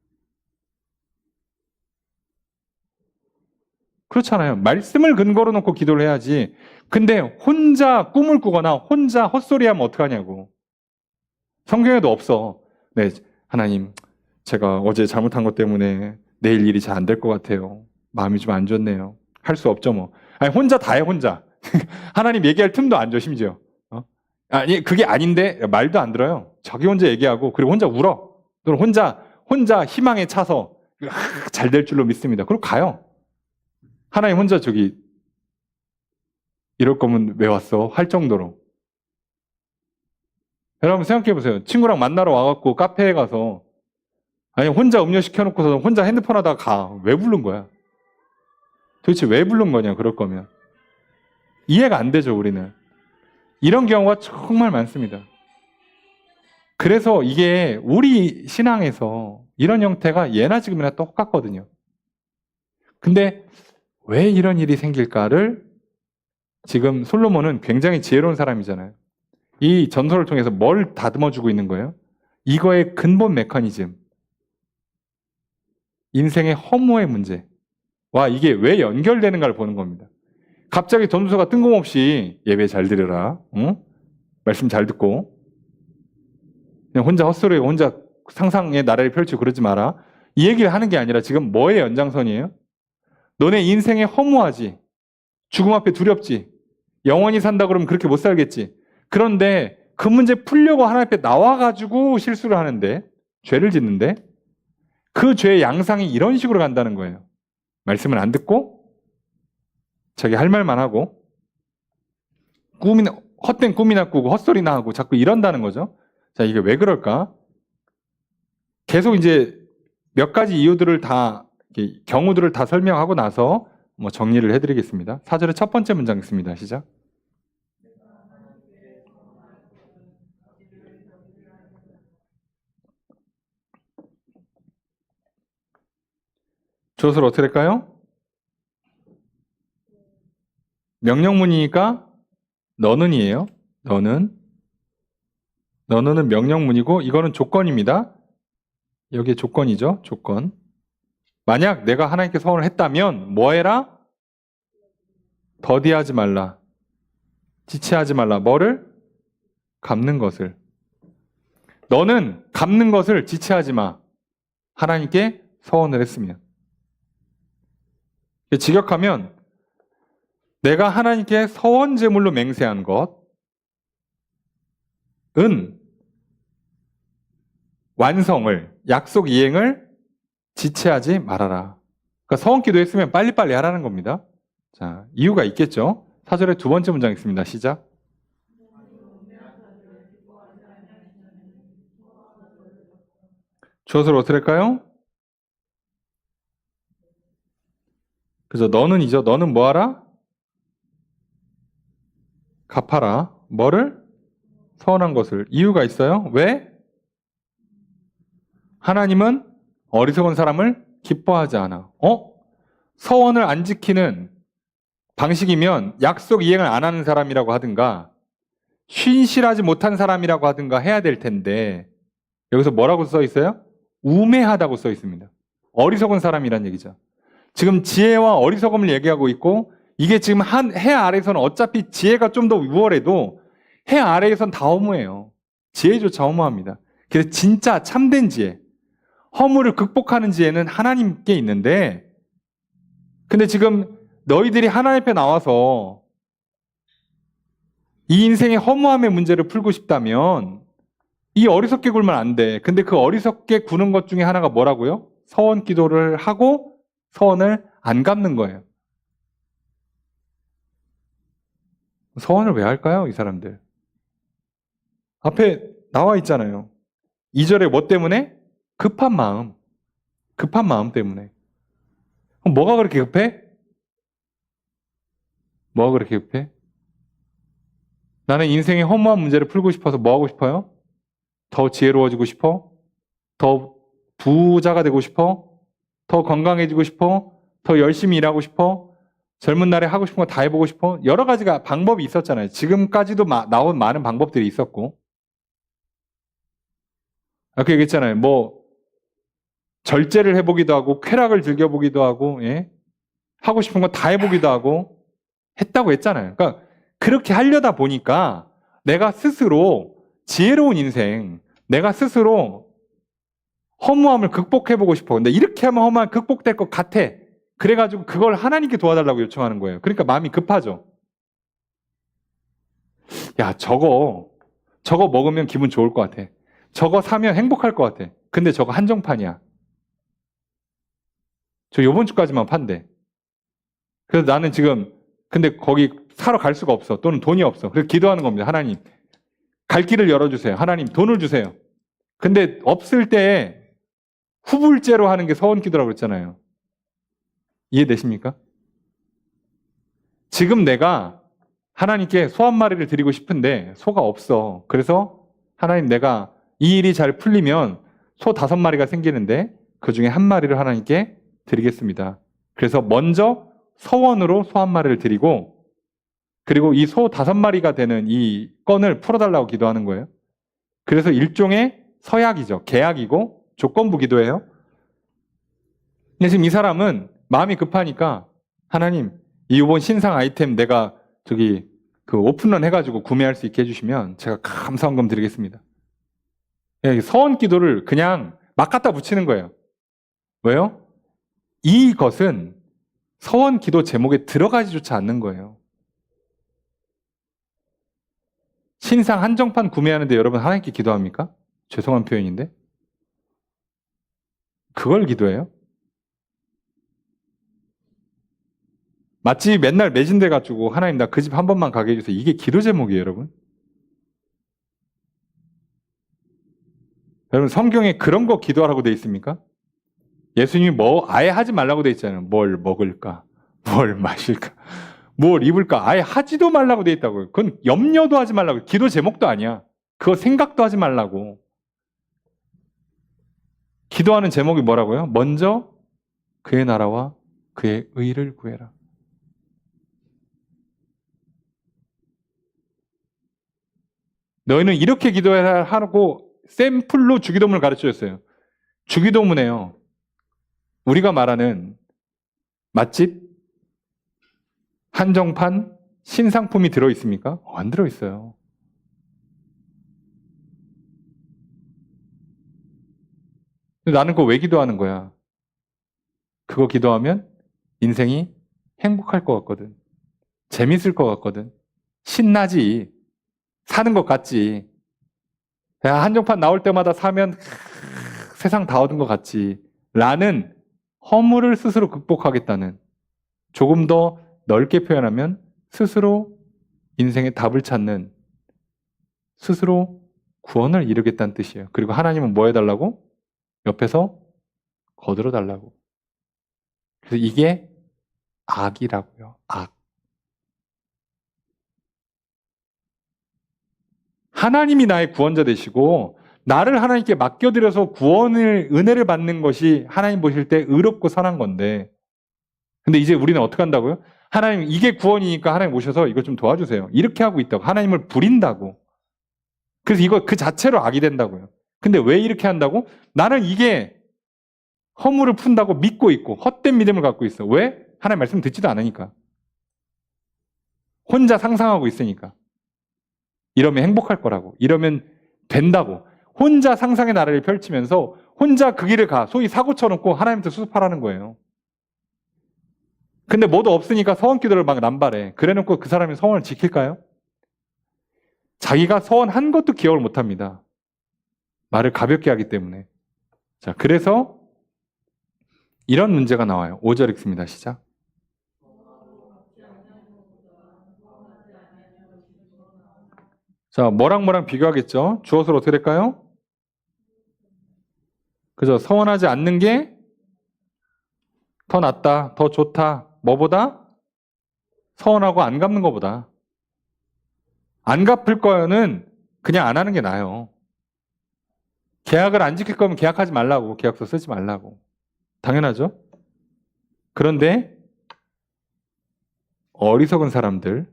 그렇잖아요. 말씀을 근거로 놓고 기도를 해야지. 근데 혼자 꿈을 꾸거나 혼자 헛소리하면 어떡하냐고. 성경에도 없어. 네, 하나님 제가 어제 잘못한 것 때문에 내일 일이 잘 안 될 것 같아요. 마음이 좀 안 좋네요. 할 수 없죠 뭐. 아니 혼자 다 해 혼자. 하나님 얘기할 틈도 안 줘 심지어. 아니 그게 아닌데 말도 안 들어요. 자기 혼자 얘기하고 그리고 혼자 울어. 또는 혼자 희망에 차서 잘 될 줄로 믿습니다. 그리고 가요. 하나님 혼자 이럴 거면 왜 왔어? 할 정도로. 여러분 생각해 보세요. 친구랑 만나러 와갖고 카페에 가서 아니 혼자 음료 시켜놓고서 혼자 핸드폰 하다가 가. 왜 부른 거야? 도대체 왜 부른 거냐 그럴 거면. 이해가 안 되죠 우리는. 이런 경우가 정말 많습니다. 그래서 이게 우리 신앙에서 이런 형태가 예나 지금이나 똑같거든요. 근데 왜 이런 일이 생길까를 지금 솔로몬은 굉장히 지혜로운 사람이잖아요. 이 전설을 통해서 뭘 다듬어주고 있는 거예요? 이거의 근본 메커니즘. 인생의 허무의 문제와 이게 왜 연결되는가를 보는 겁니다. 갑자기 전도서가 뜬금없이 예배 잘 드려라. 응? 말씀 잘 듣고 그냥 혼자 헛소리하고 혼자 상상의 나라를 펼치고 그러지 마라. 이 얘기를 하는 게 아니라 지금 뭐의 연장선이에요? 너네 인생에 허무하지. 죽음 앞에 두렵지. 영원히 산다 그러면 그렇게 못 살겠지. 그런데 그 문제 풀려고 하나님 앞에 나와가지고 실수를 하는데, 죄를 짓는데, 그 죄의 양상이 이런 식으로 간다는 거예요. 말씀을 안 듣고, 자기 할 말만 하고, 헛된 꿈이나 꾸고, 헛소리나 하고, 자꾸 이런다는 거죠. 자, 이게 왜 그럴까? 계속 이제 몇 가지 이유들을 다, 경우들을 다 설명하고 나서 정리를 해드리겠습니다. 4절의 첫 번째 문장 있습니다. 시작. 조서를 어떻게 할까요? 명령문이니까 너는이에요. 너는 명령문이고 이거는 조건입니다. 여기에 조건이죠. 조건. 만약 내가 하나님께 서원을 했다면 뭐 해라? 더디하지 말라. 지체하지 말라. 뭐를? 갚는 것을. 너는 갚는 것을 지체하지 마. 하나님께 서원을 했으면. 직역하면 내가 하나님께 서원 제물로 맹세한 것은 완성을, 약속 이행을 지체하지 말아라. 그러니까 서원 기도했으면 빨리빨리 하라는 겁니다. 자, 이유가 있겠죠. 4절의 두 번째 문장 있습니다. 시작. 주어서를 어떻게 할까요? 그래서 너는이죠. 너는 뭐하라? 갚아라. 뭐를? 서원한 것을. 이유가 있어요. 왜? 하나님은 어리석은 사람을 기뻐하지 않아. 서원을 안 지키는 방식이면 약속 이행을 안 하는 사람이라고 하든가 신실하지 못한 사람이라고 하든가 해야 될 텐데 여기서 뭐라고 써 있어요? 우매하다고 써 있습니다. 어리석은 사람이란 얘기죠. 지금 지혜와 어리석음을 얘기하고 있고 이게 지금 한 해 아래에서는 어차피 지혜가 좀 더 우월해도 해 아래에선 다 허무해요. 지혜조차 허무합니다. 그래서 진짜 참된 지혜, 허물을 극복하는 지혜는 하나님께 있는데 근데 지금 너희들이 하나님 앞에 나와서 이 인생의 허무함의 문제를 풀고 싶다면 이 어리석게 굴면 안 돼. 근데 그 어리석게 구는 것 중에 하나가 뭐라고요? 서원 기도를 하고 서원을 안 갚는 거예요. 서원을 왜 할까요? 이 사람들. 앞에 나와 있잖아요. 2절에 뭐 때문에? 급한 마음. 급한 마음 때문에. 그럼 뭐가 그렇게 급해? 뭐가 그렇게 급해? 나는 인생의 허무한 문제를 풀고 싶어서 뭐 하고 싶어요? 더 지혜로워지고 싶어? 더 부자가 되고 싶어? 더 건강해지고 싶어? 더 열심히 일하고 싶어? 젊은 날에 하고 싶은 거 다 해보고 싶어? 여러 가지가 방법이 있었잖아요. 지금까지도 나온 많은 방법들이 있었고. 아까 얘기했잖아요. 뭐 절제를 해보기도 하고 쾌락을 즐겨보기도 하고 예? 하고 싶은 거 다 해보기도 하고 했다고 했잖아요. 그러니까 그렇게 하려다 보니까 내가 스스로 지혜로운 인생, 내가 스스로 허무함을 극복해보고 싶어. 근데 이렇게 하면 허무함 극복될 것 같아. 그래가지고 그걸 하나님께 도와달라고 요청하는 거예요. 그러니까 마음이 급하죠. 야, 저거 먹으면 기분 좋을 것 같아. 저거 사면 행복할 것 같아. 근데 저거 한정판이야. 저 요번 주까지만 판대. 그래서 나는 지금 근데 거기 사러 갈 수가 없어. 또는 돈이 없어. 그래서 기도하는 겁니다. 하나님, 갈 길을 열어주세요. 하나님, 돈을 주세요. 근데 없을 때 후불제로 하는 게 서원 기도라고 그랬잖아요. 이해되십니까? 지금 내가 하나님께 소 한 마리를 드리고 싶은데 소가 없어. 그래서 하나님, 내가 이 일이 잘 풀리면 소 5마리가 생기는데 그 중에 한 마리를 하나님께 드리겠습니다. 그래서 먼저 서원으로 소 한 마리를 드리고 그리고 이 소 5마리가 되는 이 건을 풀어달라고 기도하는 거예요. 그래서 일종의 서약이죠. 계약이고 조건부 기도예요. 근데 지금 이 사람은 마음이 급하니까 하나님, 이번 신상 아이템 내가 그 오픈런 해가지고 구매할 수 있게 해주시면 제가 감사원금 드리겠습니다. 서원 기도를 그냥 막 갖다 붙이는 거예요. 왜요? 이것은 서원 기도 제목에 들어가지조차 않는 거예요. 신상 한정판 구매하는데 여러분 하나님께 기도합니까? 죄송한 표현인데. 그걸 기도해요? 마치 맨날 매진돼 가지고 하나님 나 그 집 한 번만 가게 해주세요. 이게 기도 제목이에요, 여러분. 여러분 성경에 그런 거 기도하라고 돼 있습니까? 예수님이 뭐 아예 하지 말라고 돼 있잖아요. 뭘 먹을까? 뭘 마실까? 뭘 입을까? 아예 하지도 말라고 돼 있다고요. 그건 염려도 하지 말라고. 기도 제목도 아니야. 그거 생각도 하지 말라고. 기도하는 제목이 뭐라고요? 먼저 그의 나라와 그의 의를 구해라. 너희는 이렇게 기도해라 하고 샘플로 주기도문을 가르쳐줬어요. 주기도문에요. 우리가 말하는 맛집, 한정판, 신상품이 들어있습니까? 안 들어있어요. 나는 그거 왜 기도하는 거야? 그거 기도하면 인생이 행복할 것 같거든. 재밌을 것 같거든. 신나지. 사는 것 같지. 야, 한정판 나올 때마다 사면 세상 다 얻은 것 같지. 라는 허물을 스스로 극복하겠다는, 조금 더 넓게 표현하면 스스로 인생의 답을 찾는, 스스로 구원을 이루겠다는 뜻이에요. 그리고 하나님은 뭐 해달라고? 옆에서 거들어 달라고. 그래서 이게 악이라고요. 악. 하나님이 나의 구원자 되시고 나를 하나님께 맡겨드려서 구원을, 은혜를 받는 것이 하나님 보실 때 의롭고 선한 건데, 근데 이제 우리는 어떻게 한다고요? 하나님 이게 구원이니까 하나님 오셔서 이거 좀 도와주세요. 이렇게 하고 있다고. 하나님을 부린다고. 그래서 이거 그 자체로 악이 된다고요. 근데 왜 이렇게 한다고? 나는 이게 허물을 푼다고 믿고 있고 헛된 믿음을 갖고 있어. 왜? 하나님 말씀 듣지도 않으니까. 혼자 상상하고 있으니까. 이러면 행복할 거라고. 이러면 된다고. 혼자 상상의 나라를 펼치면서 혼자 그 길을 가. 소위 사고 쳐놓고 하나님한테 수습하라는 거예요. 근데 뭐도 없으니까 서원 기도를 막 남발해. 그래놓고 그 사람이 서원을 지킬까요? 자기가 서원한 것도 기억을 못합니다. 말을 가볍게 하기 때문에. 자, 그래서 이런 문제가 나와요. 5절 읽습니다. 시작. 자, 뭐랑 비교하겠죠? 주어서 어떻게 될까요? 그죠? 서원하지 않는 게 더 낫다, 더 좋다. 뭐보다? 서원하고 안 갚는 것보다. 안 갚을 거는 그냥 안 하는 게 나아요. 계약을 안 지킬 거면 계약하지 말라고. 계약서 쓰지 말라고. 당연하죠? 그런데 어리석은 사람들,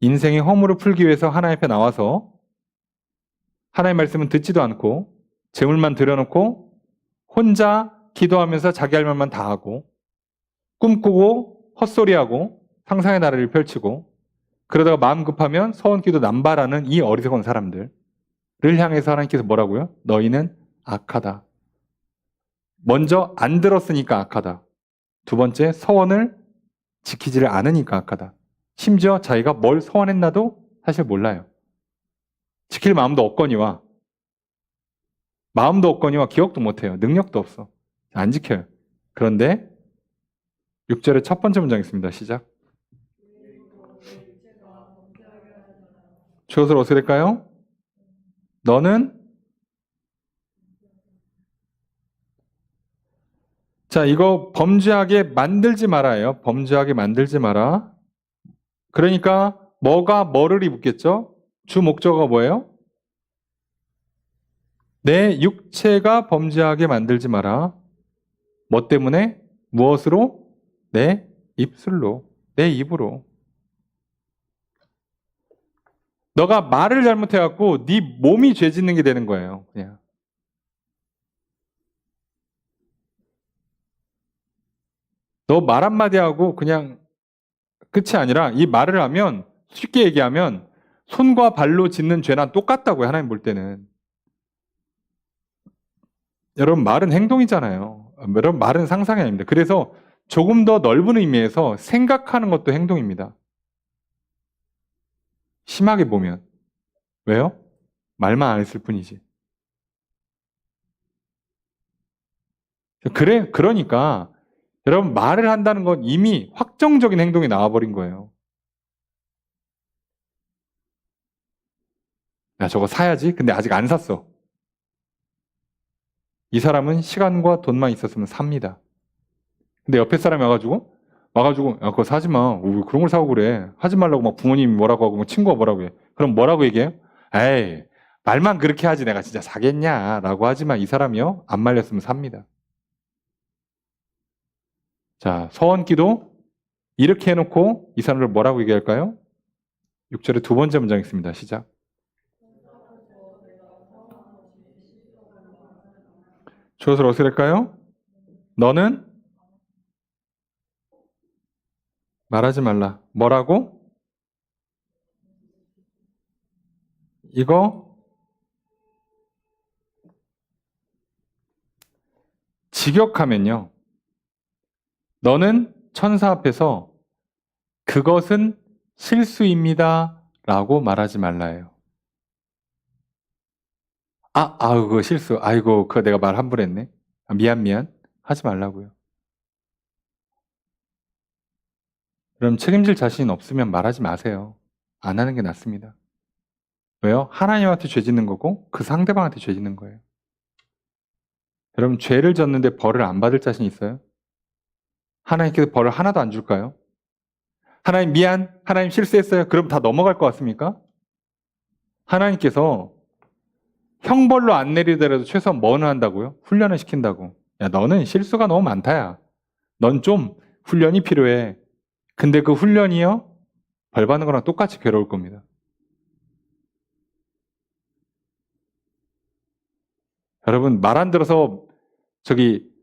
인생의 허물을 풀기 위해서 하나님 앞에 나와서 하나님의 말씀은 듣지도 않고 재물만 들여놓고 혼자 기도하면서 자기 할 말만 다 하고 꿈꾸고 헛소리하고 상상의 나라를 펼치고 그러다가 마음 급하면 서원기도 남발하는 이 어리석은 사람들을 향해서 하나님께서 뭐라고요? 너희는 악하다. 먼저 안 들었으니까 악하다. 두 번째, 서원을 지키지를 않으니까 악하다. 심지어 자기가 뭘 서원했나도 사실 몰라요. 지킬 마음도 없거니와 기억도 못해요. 능력도 없어. 안 지켜요. 그런데 6절의 첫 번째 문장 있습니다. 시작. 주어서 어떻게 될까요? 너는 자, 이거 범죄하게 만들지 말아요. 범죄하게 만들지 마라. 그러니까 뭐가 뭐를 입겠죠? 주 목적어가 뭐예요? 내 육체가 범죄하게 만들지 마라. 뭐 때문에? 무엇으로? 내 입술로. 내 입으로. 너가 말을 잘못해갖고 네 몸이 죄 짓는 게 되는 거예요. 그냥. 너 말 한마디 하고 그냥 끝이 아니라 이 말을 하면 쉽게 얘기하면 손과 발로 짓는 죄랑 똑같다고요. 하나님 볼 때는. 여러분, 말은 행동이잖아요. 여러분, 말은 상상이 아닙니다. 그래서 조금 더 넓은 의미에서 생각하는 것도 행동입니다. 심하게 보면. 왜요? 말만 안 했을 뿐이지. 그러니까 여러분, 말을 한다는 건 이미 확정적인 행동이 나와버린 거예요. 야, 저거 사야지. 근데 아직 안 샀어. 이 사람은 시간과 돈만 있었으면 삽니다. 근데 옆에 사람이 와가지고, 야, 그거 사지 마. 왜 그런 걸 사고 그래. 하지 말라고 막 부모님이 뭐라고 하고, 뭐 친구가 뭐라고 해. 그럼 뭐라고 얘기해요? 에이, 말만 그렇게 하지 내가 진짜 사겠냐. 라고 하지만 이 사람이요, 안 말렸으면 삽니다. 자, 서원기도 이렇게 해놓고 이 사람을 뭐라고 얘기할까요? 6절의 두 번째 문장 있습니다. 시작. 주어서 어떻게 될까요? 너는 말하지 말라. 뭐라고? 이거 직역하면요. 너는 천사 앞에서 그것은 실수입니다. 라고 말하지 말라예요. 그거 실수. 아이고, 그거 내가 말 함부로 했네. 미안. 하지 말라고요. 그럼 책임질 자신 없으면 말하지 마세요. 안 하는 게 낫습니다. 왜요? 하나님한테 죄 짓는 거고 그 상대방한테 죄 짓는 거예요. 여러분, 죄를 졌는데 벌을 안 받을 자신 있어요? 하나님께서 벌을 하나도 안 줄까요? 하나님 미안, 하나님 실수했어요. 그럼 다 넘어갈 것 같습니까? 하나님께서 형벌로 안 내리더라도 최소한 뭐는 한다고요? 훈련을 시킨다고. 야, 너는 실수가 너무 많다야. 넌 좀 훈련이 필요해. 근데 그 훈련이요, 벌 받는 거랑 똑같이 괴로울 겁니다. 여러분, 말 안 들어서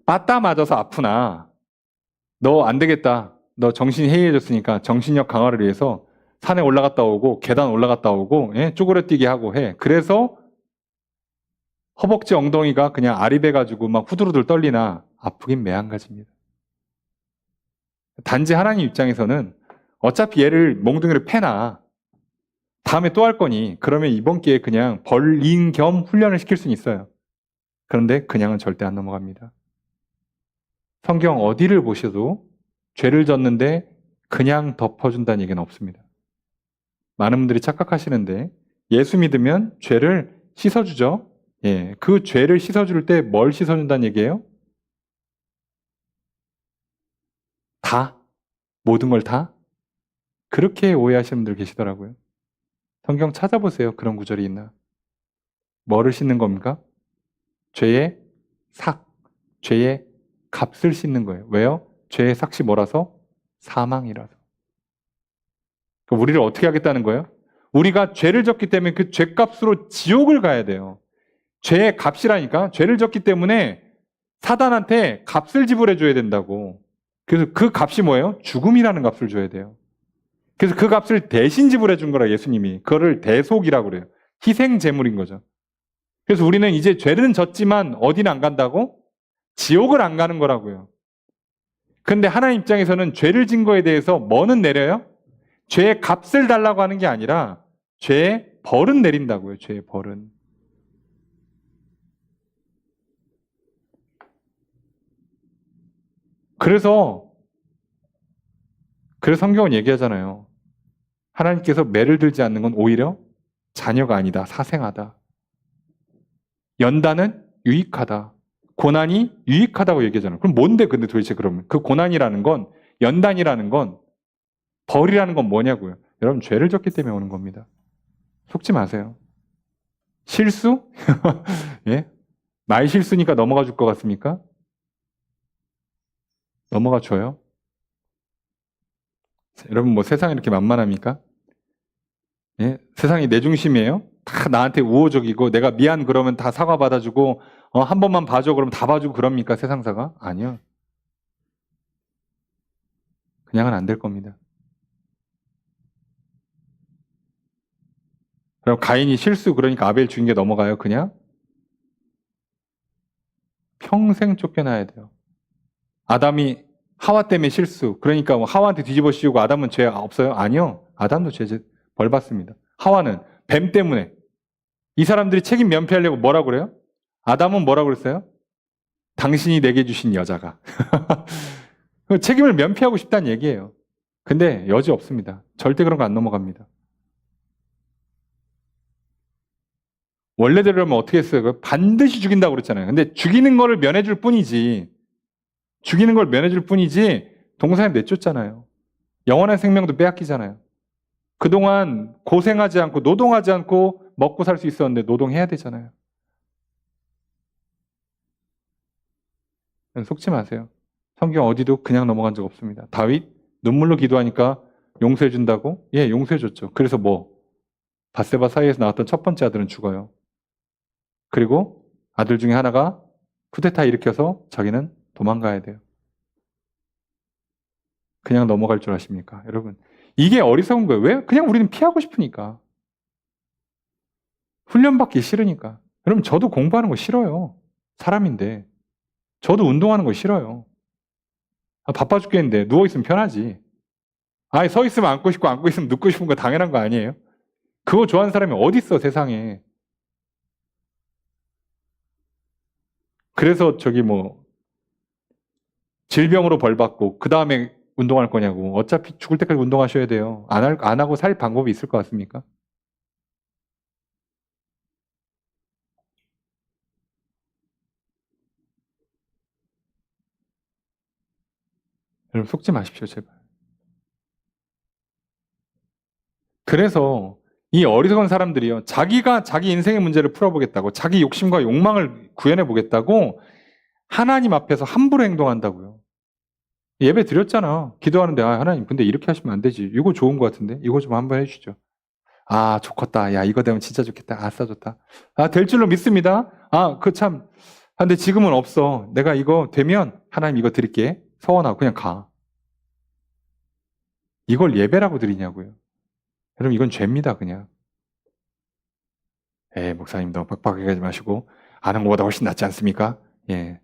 빠따 맞아서 아프나, 너 안 되겠다. 너 정신이 해이해졌으니까 정신력 강화를 위해서 산에 올라갔다 오고 계단 올라갔다 오고 쪼그려뛰기 하고 해. 그래서 허벅지 엉덩이가 그냥 아리배가지고 막 후두루들 떨리나 아프긴 매한가지입니다. 단지 하나님 입장에서는 어차피 얘를 몽둥이를 패나 다음에 또 할 거니 그러면 이번 기회에 그냥 벌린 겸 훈련을 시킬 수는 있어요. 그런데 그냥은 절대 안 넘어갑니다. 성경 어디를 보셔도 죄를 졌는데 그냥 덮어준다는 얘기는 없습니다. 많은 분들이 착각하시는데 예수 믿으면 죄를 씻어주죠. 예, 그 죄를 씻어줄 때 뭘 씻어준다는 얘기예요? 다? 모든 걸 다? 그렇게 오해하시는 분들 계시더라고요. 성경 찾아보세요. 그런 구절이 있나? 뭐를 씻는 겁니까? 죄의 삭, 죄의 값을 씻는 거예요. 왜요? 죄의 삭이 뭐라서? 사망이라서. 그럼 우리를 어떻게 하겠다는 거예요? 우리가 죄를 졌기 때문에 그 죄값으로 지옥을 가야 돼요. 죄의 값이라니까. 죄를 졌기 때문에 사단한테 값을 지불해 줘야 된다고. 그래서 그 값이 뭐예요? 죽음이라는 값을 줘야 돼요. 그래서 그 값을 대신 지불해 준 거라 예수님이. 그거를 대속이라고 그래요. 희생 제물인 거죠. 그래서 우리는 이제 죄는 졌지만 어디는 안 간다고? 지옥을 안 가는 거라고요. 근데 하나님 입장에서는 죄를 진 거에 대해서 뭐는 내려요? 죄의 값을 달라고 하는 게 아니라 죄의 벌은 내린다고요. 죄의 벌은. 그래서 성경은 얘기하잖아요. 하나님께서 매를 들지 않는 건 오히려 자녀가 아니다. 사생하다. 연단은 유익하다. 고난이 유익하다고 얘기하잖아요. 그럼 뭔데 근데 도대체 그러면? 그 고난이라는 건, 연단이라는 건, 벌이라는 건 뭐냐고요. 여러분 죄를 졌기 때문에 오는 겁니다. 속지 마세요. 실수? 예? 나의 실수니까 넘어가 줄 것 같습니까? 넘어가 줘요. 여러분 뭐 세상이 이렇게 만만합니까? 예? 세상이 내 중심이에요? 다 나한테 우호적이고 내가 미안 그러면 다 사과 받아주고 한 번만 봐줘 그러면 다 봐주고 그럽니까 세상사가? 아니요. 그냥은 안 될 겁니다. 그럼 가인이 실수 그러니까 아벨 죽인 게 넘어가요 그냥? 평생 쫓겨나야 돼요. 아담이 하와 때문에 실수. 그러니까 뭐 하와한테 뒤집어 씌우고 아담은 죄 없어요? 아니요. 아담도 벌 받습니다. 하와는 뱀 때문에. 이 사람들이 책임 면피하려고 뭐라고 그래요? 아담은 뭐라고 그랬어요? 당신이 내게 주신 여자가. 책임을 면피하고 싶다는 얘기예요. 근데 여지 없습니다. 절대 그런 거 안 넘어갑니다. 원래대로라면 어떻게 했어요? 반드시 죽인다고 그랬잖아요. 근데 죽이는 거를 면해줄 뿐이지, 죽이는 걸 면해줄 뿐이지, 동산에 내쫓잖아요. 영원한 생명도 빼앗기잖아요. 그동안 고생하지 않고, 노동하지 않고 먹고 살 수 있었는데 노동해야 되잖아요. 속지 마세요. 성경 어디도 그냥 넘어간 적 없습니다. 다윗 눈물로 기도하니까 용서해 준다고? 예, 용서해 줬죠. 그래서 뭐 밧세바 사이에서 나왔던 첫 번째 아들은 죽어요. 그리고 아들 중에 하나가 쿠데타 일으켜서 자기는 도망가야 돼요. 그냥 넘어갈 줄 아십니까? 여러분, 이게 어리석은 거예요. 왜? 그냥 우리는 피하고 싶으니까. 훈련받기 싫으니까. 여러분, 저도 공부하는 거 싫어요. 사람인데. 저도 운동하는 거 싫어요. 바빠 죽겠는데 누워있으면 편하지. 아예 서 있으면 앉고 싶고 앉고 있으면 눕고 싶은 거 당연한 거 아니에요? 그거 좋아하는 사람이 어디 있어, 세상에. 그래서 저기 뭐 질병으로 벌받고 그 다음에 운동할 거냐고. 어차피 죽을 때까지 운동하셔야 돼요. 안 하고 살 방법이 있을 것 같습니까? 여러분 속지 마십시오, 제발. 그래서 이 어리석은 사람들이요, 자기가 자기 인생의 문제를 풀어보겠다고, 자기 욕심과 욕망을 구현해보겠다고 하나님 앞에서 함부로 행동한다고요. 예배 드렸잖아. 기도하는데, 아, 하나님, 근데 이렇게 하시면 안 되지. 이거 좋은 것 같은데? 이거 좀 한번 해주시죠. 아, 좋겠다. 야, 이거 되면 진짜 좋겠다. 아싸, 좋다. 아, 될 줄로 믿습니다. 아, 그 참. 아, 근데 지금은 없어. 내가 이거 되면 하나님 이거 드릴게. 서원하고 그냥 가. 이걸 예배라고 드리냐고요. 여러분, 이건 죄입니다, 그냥. 목사님 너무 빡빡하게 하지 마시고, 아는 것보다 훨씬 낫지 않습니까? 예.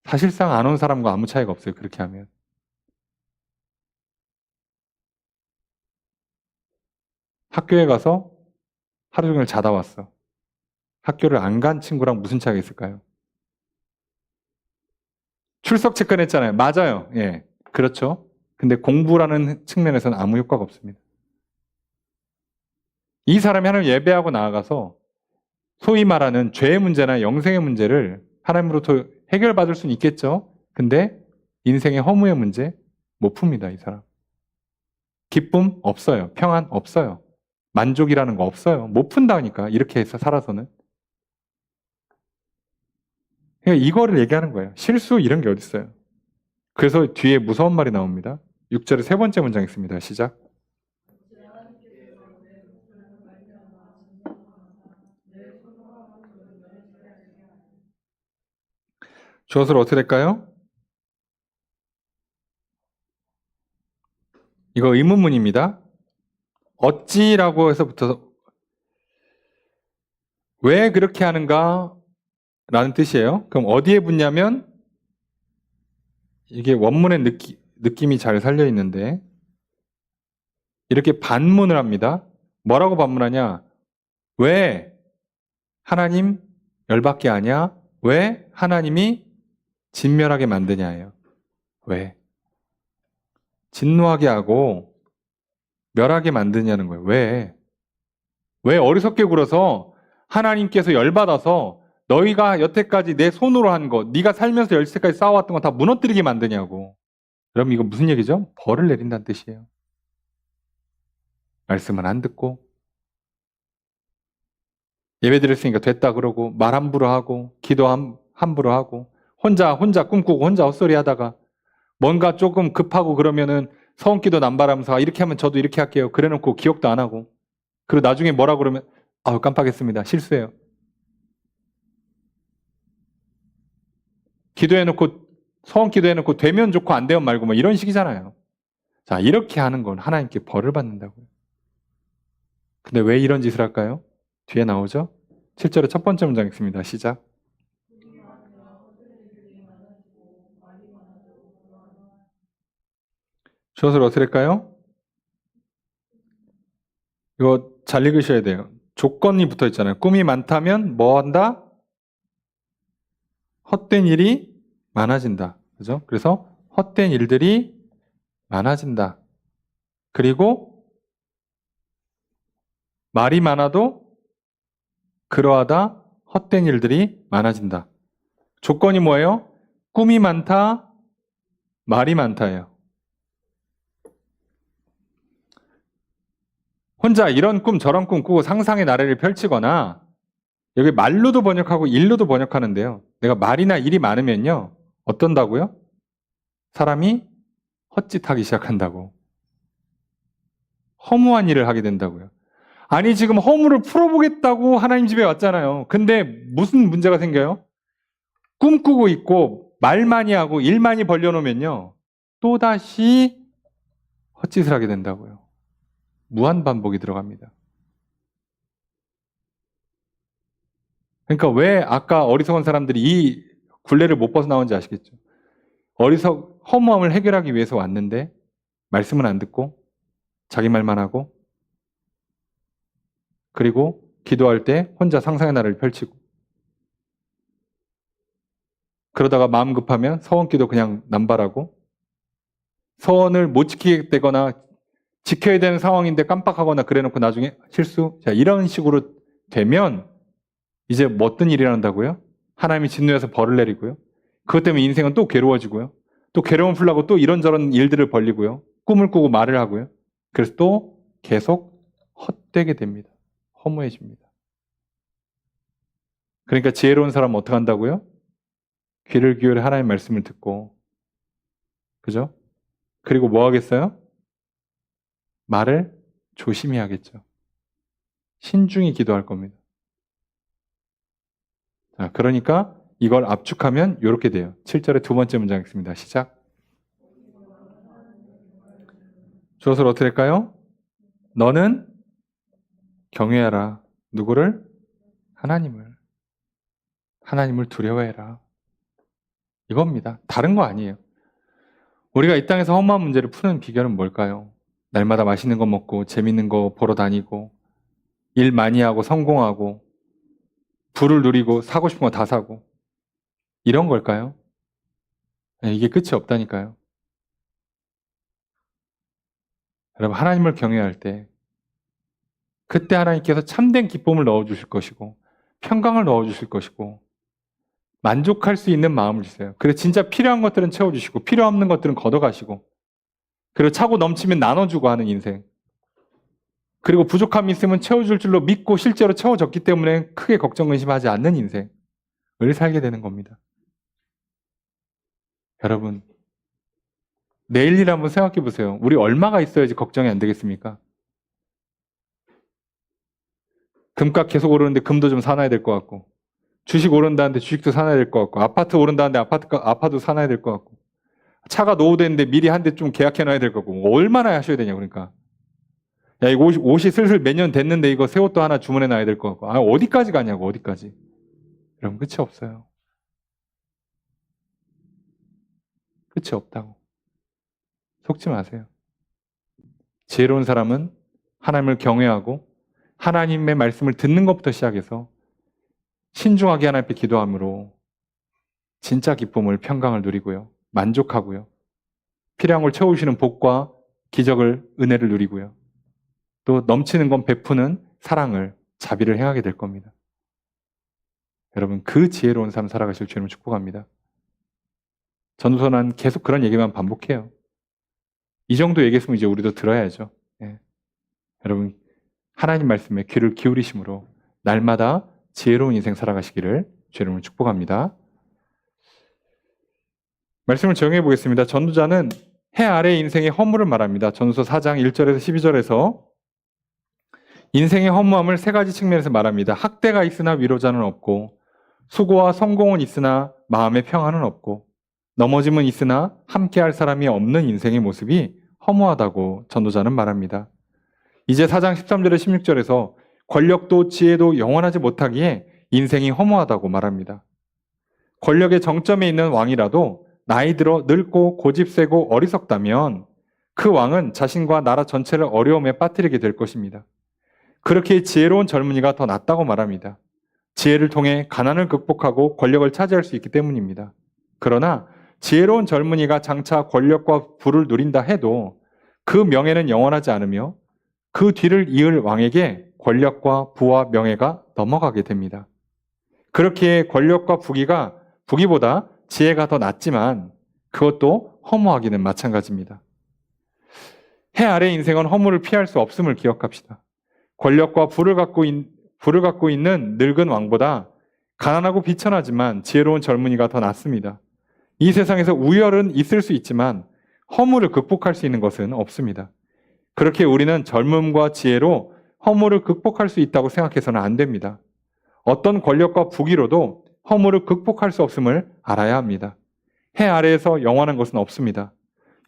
사실상 안 온 사람과 아무 차이가 없어요, 그렇게 하면. 학교에 가서 하루 종일 자다 왔어. 학교를 안 간 친구랑 무슨 차이가 있을까요? 출석 체크는 했잖아요. 맞아요. 예. 그렇죠. 근데 공부라는 측면에서는 아무 효과가 없습니다. 이 사람이 하나님 예배하고 나아가서 소위 말하는 죄의 문제나 영생의 문제를 하나님으로부터 해결받을 수는 있겠죠. 근데 인생의 허무의 문제 못 풉니다, 이 사람. 기쁨 없어요. 평안 없어요. 만족이라는 거 없어요. 못 푼다니까, 이렇게 해서 살아서는. 그러니까 이거를 얘기하는 거예요. 실수 이런 게 어딨어요. 그래서 뒤에 무서운 말이 나옵니다. 6절의 세 번째 문장 있습니다. 시작. 주어서로 어떻게 될까요? 이거 의문문입니다. 어찌라고 해서부터 왜 그렇게 하는가 라는 뜻이에요. 그럼 어디에 붙냐면 이게 원문의 느낌이 잘 살려 있는데 이렇게 반문을 합니다. 뭐라고 반문하냐? 왜 하나님 열받게 하냐? 왜 하나님이 진멸하게 만드냐예요. 왜? 진노하게 하고 멸하게 만드냐는 거예요. 왜? 왜 어리석게 굴어서 하나님께서 열받아서 너희가 여태까지 내 손으로 한 거, 네가 살면서 여태까지 쌓아왔던 거 다 무너뜨리게 만드냐고. 그럼 이거 무슨 얘기죠? 벌을 내린다는 뜻이에요. 말씀은 안 듣고 예배 드렸으니까 됐다 그러고 말 함부로 하고 기도 함부로 하고 혼자 꿈꾸고 혼자 헛소리 하다가 뭔가 조금 급하고 그러면은 서원기도 남발하면서 이렇게 하면 저도 이렇게 할게요. 그래놓고 기억도 안 하고 그리고 나중에 뭐라 그러면 아우 깜빡했습니다. 실수해요. 기도해놓고 서원기도 해놓고 되면 좋고 안 되면 말고 뭐 이런 식이잖아요. 자, 이렇게 하는 건 하나님께 벌을 받는다고요. 근데 왜 이런 짓을 할까요? 뒤에 나오죠? 7절의 첫 번째 문장 읽습니다. 시작. 주어를 어떻게 할까요? 이거 잘 읽으셔야 돼요. 조건이 붙어 있잖아요. 꿈이 많다면 뭐 한다? 헛된 일이 많아진다. 그죠? 그래서 헛된 일들이 많아진다. 그리고 말이 많아도 그러하다 헛된 일들이 많아진다. 조건이 뭐예요? 꿈이 많다, 말이 많다예요. 혼자 이런 꿈 저런 꿈 꾸고 상상의 나래를 펼치거나 여기 말로도 번역하고 일로도 번역하는데요. 내가 말이나 일이 많으면요. 어떤다고요? 사람이 헛짓하기 시작한다고. 허무한 일을 하게 된다고요. 아니 지금 허물을 풀어보겠다고 하나님 집에 왔잖아요. 근데 무슨 문제가 생겨요? 꿈꾸고 있고 말 많이 하고 일 많이 벌려놓으면요. 또다시 헛짓을 하게 된다고요. 무한 반복이 들어갑니다. 그러니까 왜 아까 어리석은 사람들이 이 굴레를 못 벗어나온지 아시겠죠? 허무함을 해결하기 위해서 왔는데 말씀은 안 듣고 자기 말만 하고 그리고 기도할 때 혼자 상상의 나래를 펼치고 그러다가 마음 급하면 서원기도 그냥 남발하고 서원을 못 지키게 되거나 지켜야 되는 상황인데 깜빡하거나 그래놓고 나중에 실수. 자, 이런 식으로 되면 이제 뭐 어떤 일이 일어난다고요? 하나님이 진노해서 벌을 내리고요. 그것 때문에 인생은 또 괴로워지고요. 또 괴로움 풀려고 또 이런저런 일들을 벌리고요. 꿈을 꾸고 말을 하고요. 그래서 또 계속 헛되게 됩니다. 허무해집니다. 그러니까 지혜로운 사람은 어떻게 한다고요? 귀를 기울여 하나님의 말씀을 듣고 그죠? 그리고 뭐 하겠어요? 말을 조심히 하겠죠. 신중히 기도할 겁니다. 자, 그러니까 이걸 압축하면 이렇게 돼요. 7절의 두 번째 문장 읽습니다. 시작. 주어를 어떻게 할까요? 너는 경외하라. 누구를? 하나님을. 하나님을 두려워해라. 이겁니다. 다른 거 아니에요. 우리가 이 땅에서 허무한 문제를 푸는 비결은 뭘까요? 날마다 맛있는 거 먹고 재밌는 거 보러 다니고 일 많이 하고 성공하고 부를 누리고 사고 싶은 거 다 사고 이런 걸까요? 이게 끝이 없다니까요. 여러분 하나님을 경외할 때 그때 하나님께서 참된 기쁨을 넣어주실 것이고 평강을 넣어주실 것이고 만족할 수 있는 마음을 주세요. 그래서 진짜 필요한 것들은 채워주시고 필요 없는 것들은 걷어가시고 그리고 차고 넘치면 나눠주고 하는 인생. 그리고 부족함이 있으면 채워줄 줄로 믿고 실제로 채워졌기 때문에 크게 걱정 근심하지 않는 인생을 살게 되는 겁니다. 여러분 내일 일 한번 생각해 보세요. 우리 얼마가 있어야지 걱정이 안 되겠습니까? 금값 계속 오르는데 금도 좀 사놔야 될 것 같고 주식 오른다는데 주식도 사놔야 될 것 같고 아파트 오른다는데 아파트도 사놔야 될 것 같고 차가 노후되는데 미리 한 대 좀 계약해놔야 될 것 같고 얼마나 하셔야 되냐 그러니까 야 이거 옷이 슬슬 몇 년 됐는데 이거 새 옷도 하나 주문해놔야 될 것 같고 어디까지 가냐고 어디까지. 여러분 끝이 없어요. 끝이 없다고. 속지 마세요. 지혜로운 사람은 하나님을 경외하고 하나님의 말씀을 듣는 것부터 시작해서 신중하게 하나님 앞에 기도함으로 진짜 기쁨을 평강을 누리고요. 만족하고요. 필요한 걸 채우시는 복과 기적을 은혜를 누리고요. 또 넘치는 건 베푸는 사랑을 자비를 행하게 될 겁니다. 여러분 그 지혜로운 삶 살아가실 주님을 축복합니다. 전도서는 계속 그런 얘기만 반복해요. 이 정도 얘기했으면 이제 우리도 들어야죠. 예. 여러분 하나님 말씀에 귀를 기울이심으로 날마다 지혜로운 인생 살아가시기를 주님을 축복합니다. 말씀을 정해 보겠습니다. 전도자는 해 아래 인생의 허물을 말합니다. 전도서 4장 1절에서 12절에서 인생의 허무함을 세 가지 측면에서 말합니다. 학대가 있으나 위로자는 없고 수고와 성공은 있으나 마음의 평안은 없고 넘어짐은 있으나 함께할 사람이 없는 인생의 모습이 허무하다고 전도자는 말합니다. 이제 4장 13절에 16절에서 권력도 지혜도 영원하지 못하기에 인생이 허무하다고 말합니다. 권력의 정점에 있는 왕이라도 나이 들어 늙고 고집세고 어리석다면 그 왕은 자신과 나라 전체를 어려움에 빠뜨리게 될 것입니다. 그렇게 지혜로운 젊은이가 더 낫다고 말합니다. 지혜를 통해 가난을 극복하고 권력을 차지할 수 있기 때문입니다. 그러나 지혜로운 젊은이가 장차 권력과 부를 누린다 해도 그 명예는 영원하지 않으며 그 뒤를 이을 왕에게 권력과 부와 명예가 넘어가게 됩니다. 그렇기에 권력과 부기보다 지혜가 더 낫지만 그것도 허무하기는 마찬가지입니다. 해 아래 인생은 허무를 피할 수 없음을 기억합시다. 권력과 부를 갖고 있는 늙은 왕보다 가난하고 비천하지만 지혜로운 젊은이가 더 낫습니다. 이 세상에서 우열은 있을 수 있지만 허무를 극복할 수 있는 것은 없습니다. 그렇게 우리는 젊음과 지혜로 허무를 극복할 수 있다고 생각해서는 안 됩니다. 어떤 권력과 부귀로도 허무를 극복할 수 없음을 알아야 합니다. 해 아래에서 영원한 것은 없습니다.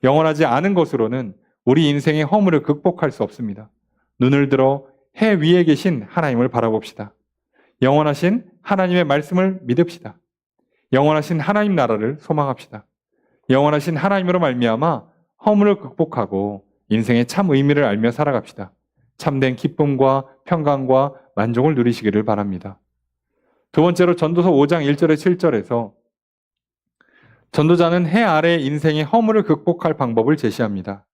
영원하지 않은 것으로는 우리 인생의 허무를 극복할 수 없습니다. 눈을 들어 해 위에 계신 하나님을 바라봅시다. 영원하신 하나님의 말씀을 믿읍시다. 영원하신 하나님 나라를 소망합시다. 영원하신 하나님으로 말미암아 허무를 극복하고 인생의 참 의미를 알며 살아갑시다. 참된 기쁨과 평강과 만족을 누리시기를 바랍니다. 두 번째로 전도서 5장 1절에 7절에서 전도자는 해 아래 인생의 허무를 극복할 방법을 제시합니다.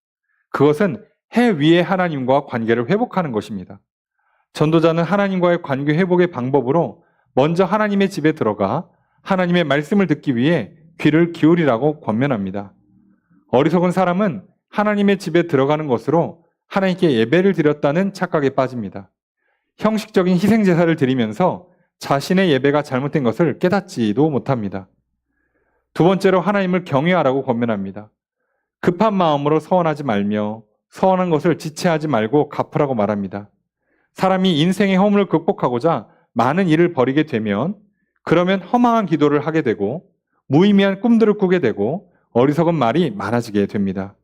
그것은 해 위의 하나님과 관계를 회복하는 것입니다. 전도자는 하나님과의 관계 회복의 방법으로 먼저 하나님의 집에 들어가 하나님의 말씀을 듣기 위해 귀를 기울이라고 권면합니다. 어리석은 사람은 하나님의 집에 들어가는 것으로 하나님께 예배를 드렸다는 착각에 빠집니다. 형식적인 희생제사를 드리면서 자신의 예배가 잘못된 것을 깨닫지도 못합니다. 두 번째로 하나님을 경외하라고 권면합니다. 급한 마음으로 서원하지 말며 서원한 것을 지체하지 말고 갚으라고 말합니다. 사람이 인생의 허물을 극복하고자 많은 일을 벌이게 되면 그러면 허망한 기도를 하게 되고 무의미한 꿈들을 꾸게 되고 어리석은 말이 많아지게 됩니다.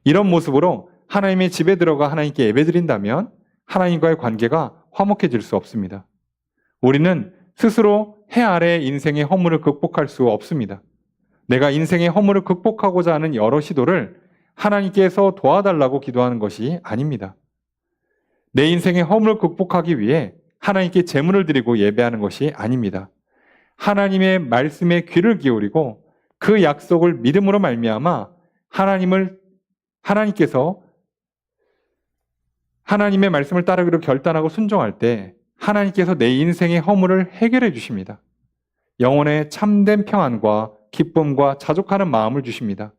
이런 모습으로 하나님의 집에 들어가 하나님께 예배드린다면 하나님과의 관계가 화목해질 수 없습니다. 우리는 스스로 해 아래의 인생의 허물을 극복할 수 없습니다. 내가 인생의 허물을 극복하고자 하는 여러 시도를 하나님께서 도와달라고 기도하는 것이 아닙니다. 내 인생의 허물을 극복하기 위해 하나님께 제물을 드리고 예배하는 것이 아닙니다. 하나님의 말씀에 귀를 기울이고 그 약속을 믿음으로 말미암아 하나님께서 하나님의 말씀을 따르기로 결단하고 순종할 때 하나님께서 내 인생의 허물을 해결해 주십니다. 영혼의 참된 평안과 기쁨과 자족하는 마음을 주십니다.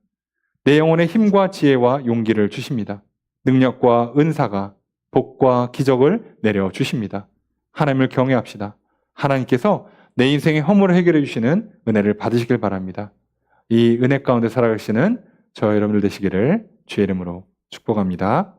내 영혼의 힘과 지혜와 용기를 주십니다. 능력과 은사가 복과 기적을 내려 주십니다. 하나님을 경외합시다. 하나님께서 내 인생의 허물을 해결해 주시는 은혜를 받으시길 바랍니다. 이 은혜 가운데 살아가시는 저 여러분들 되시기를 주의 이름으로 축복합니다.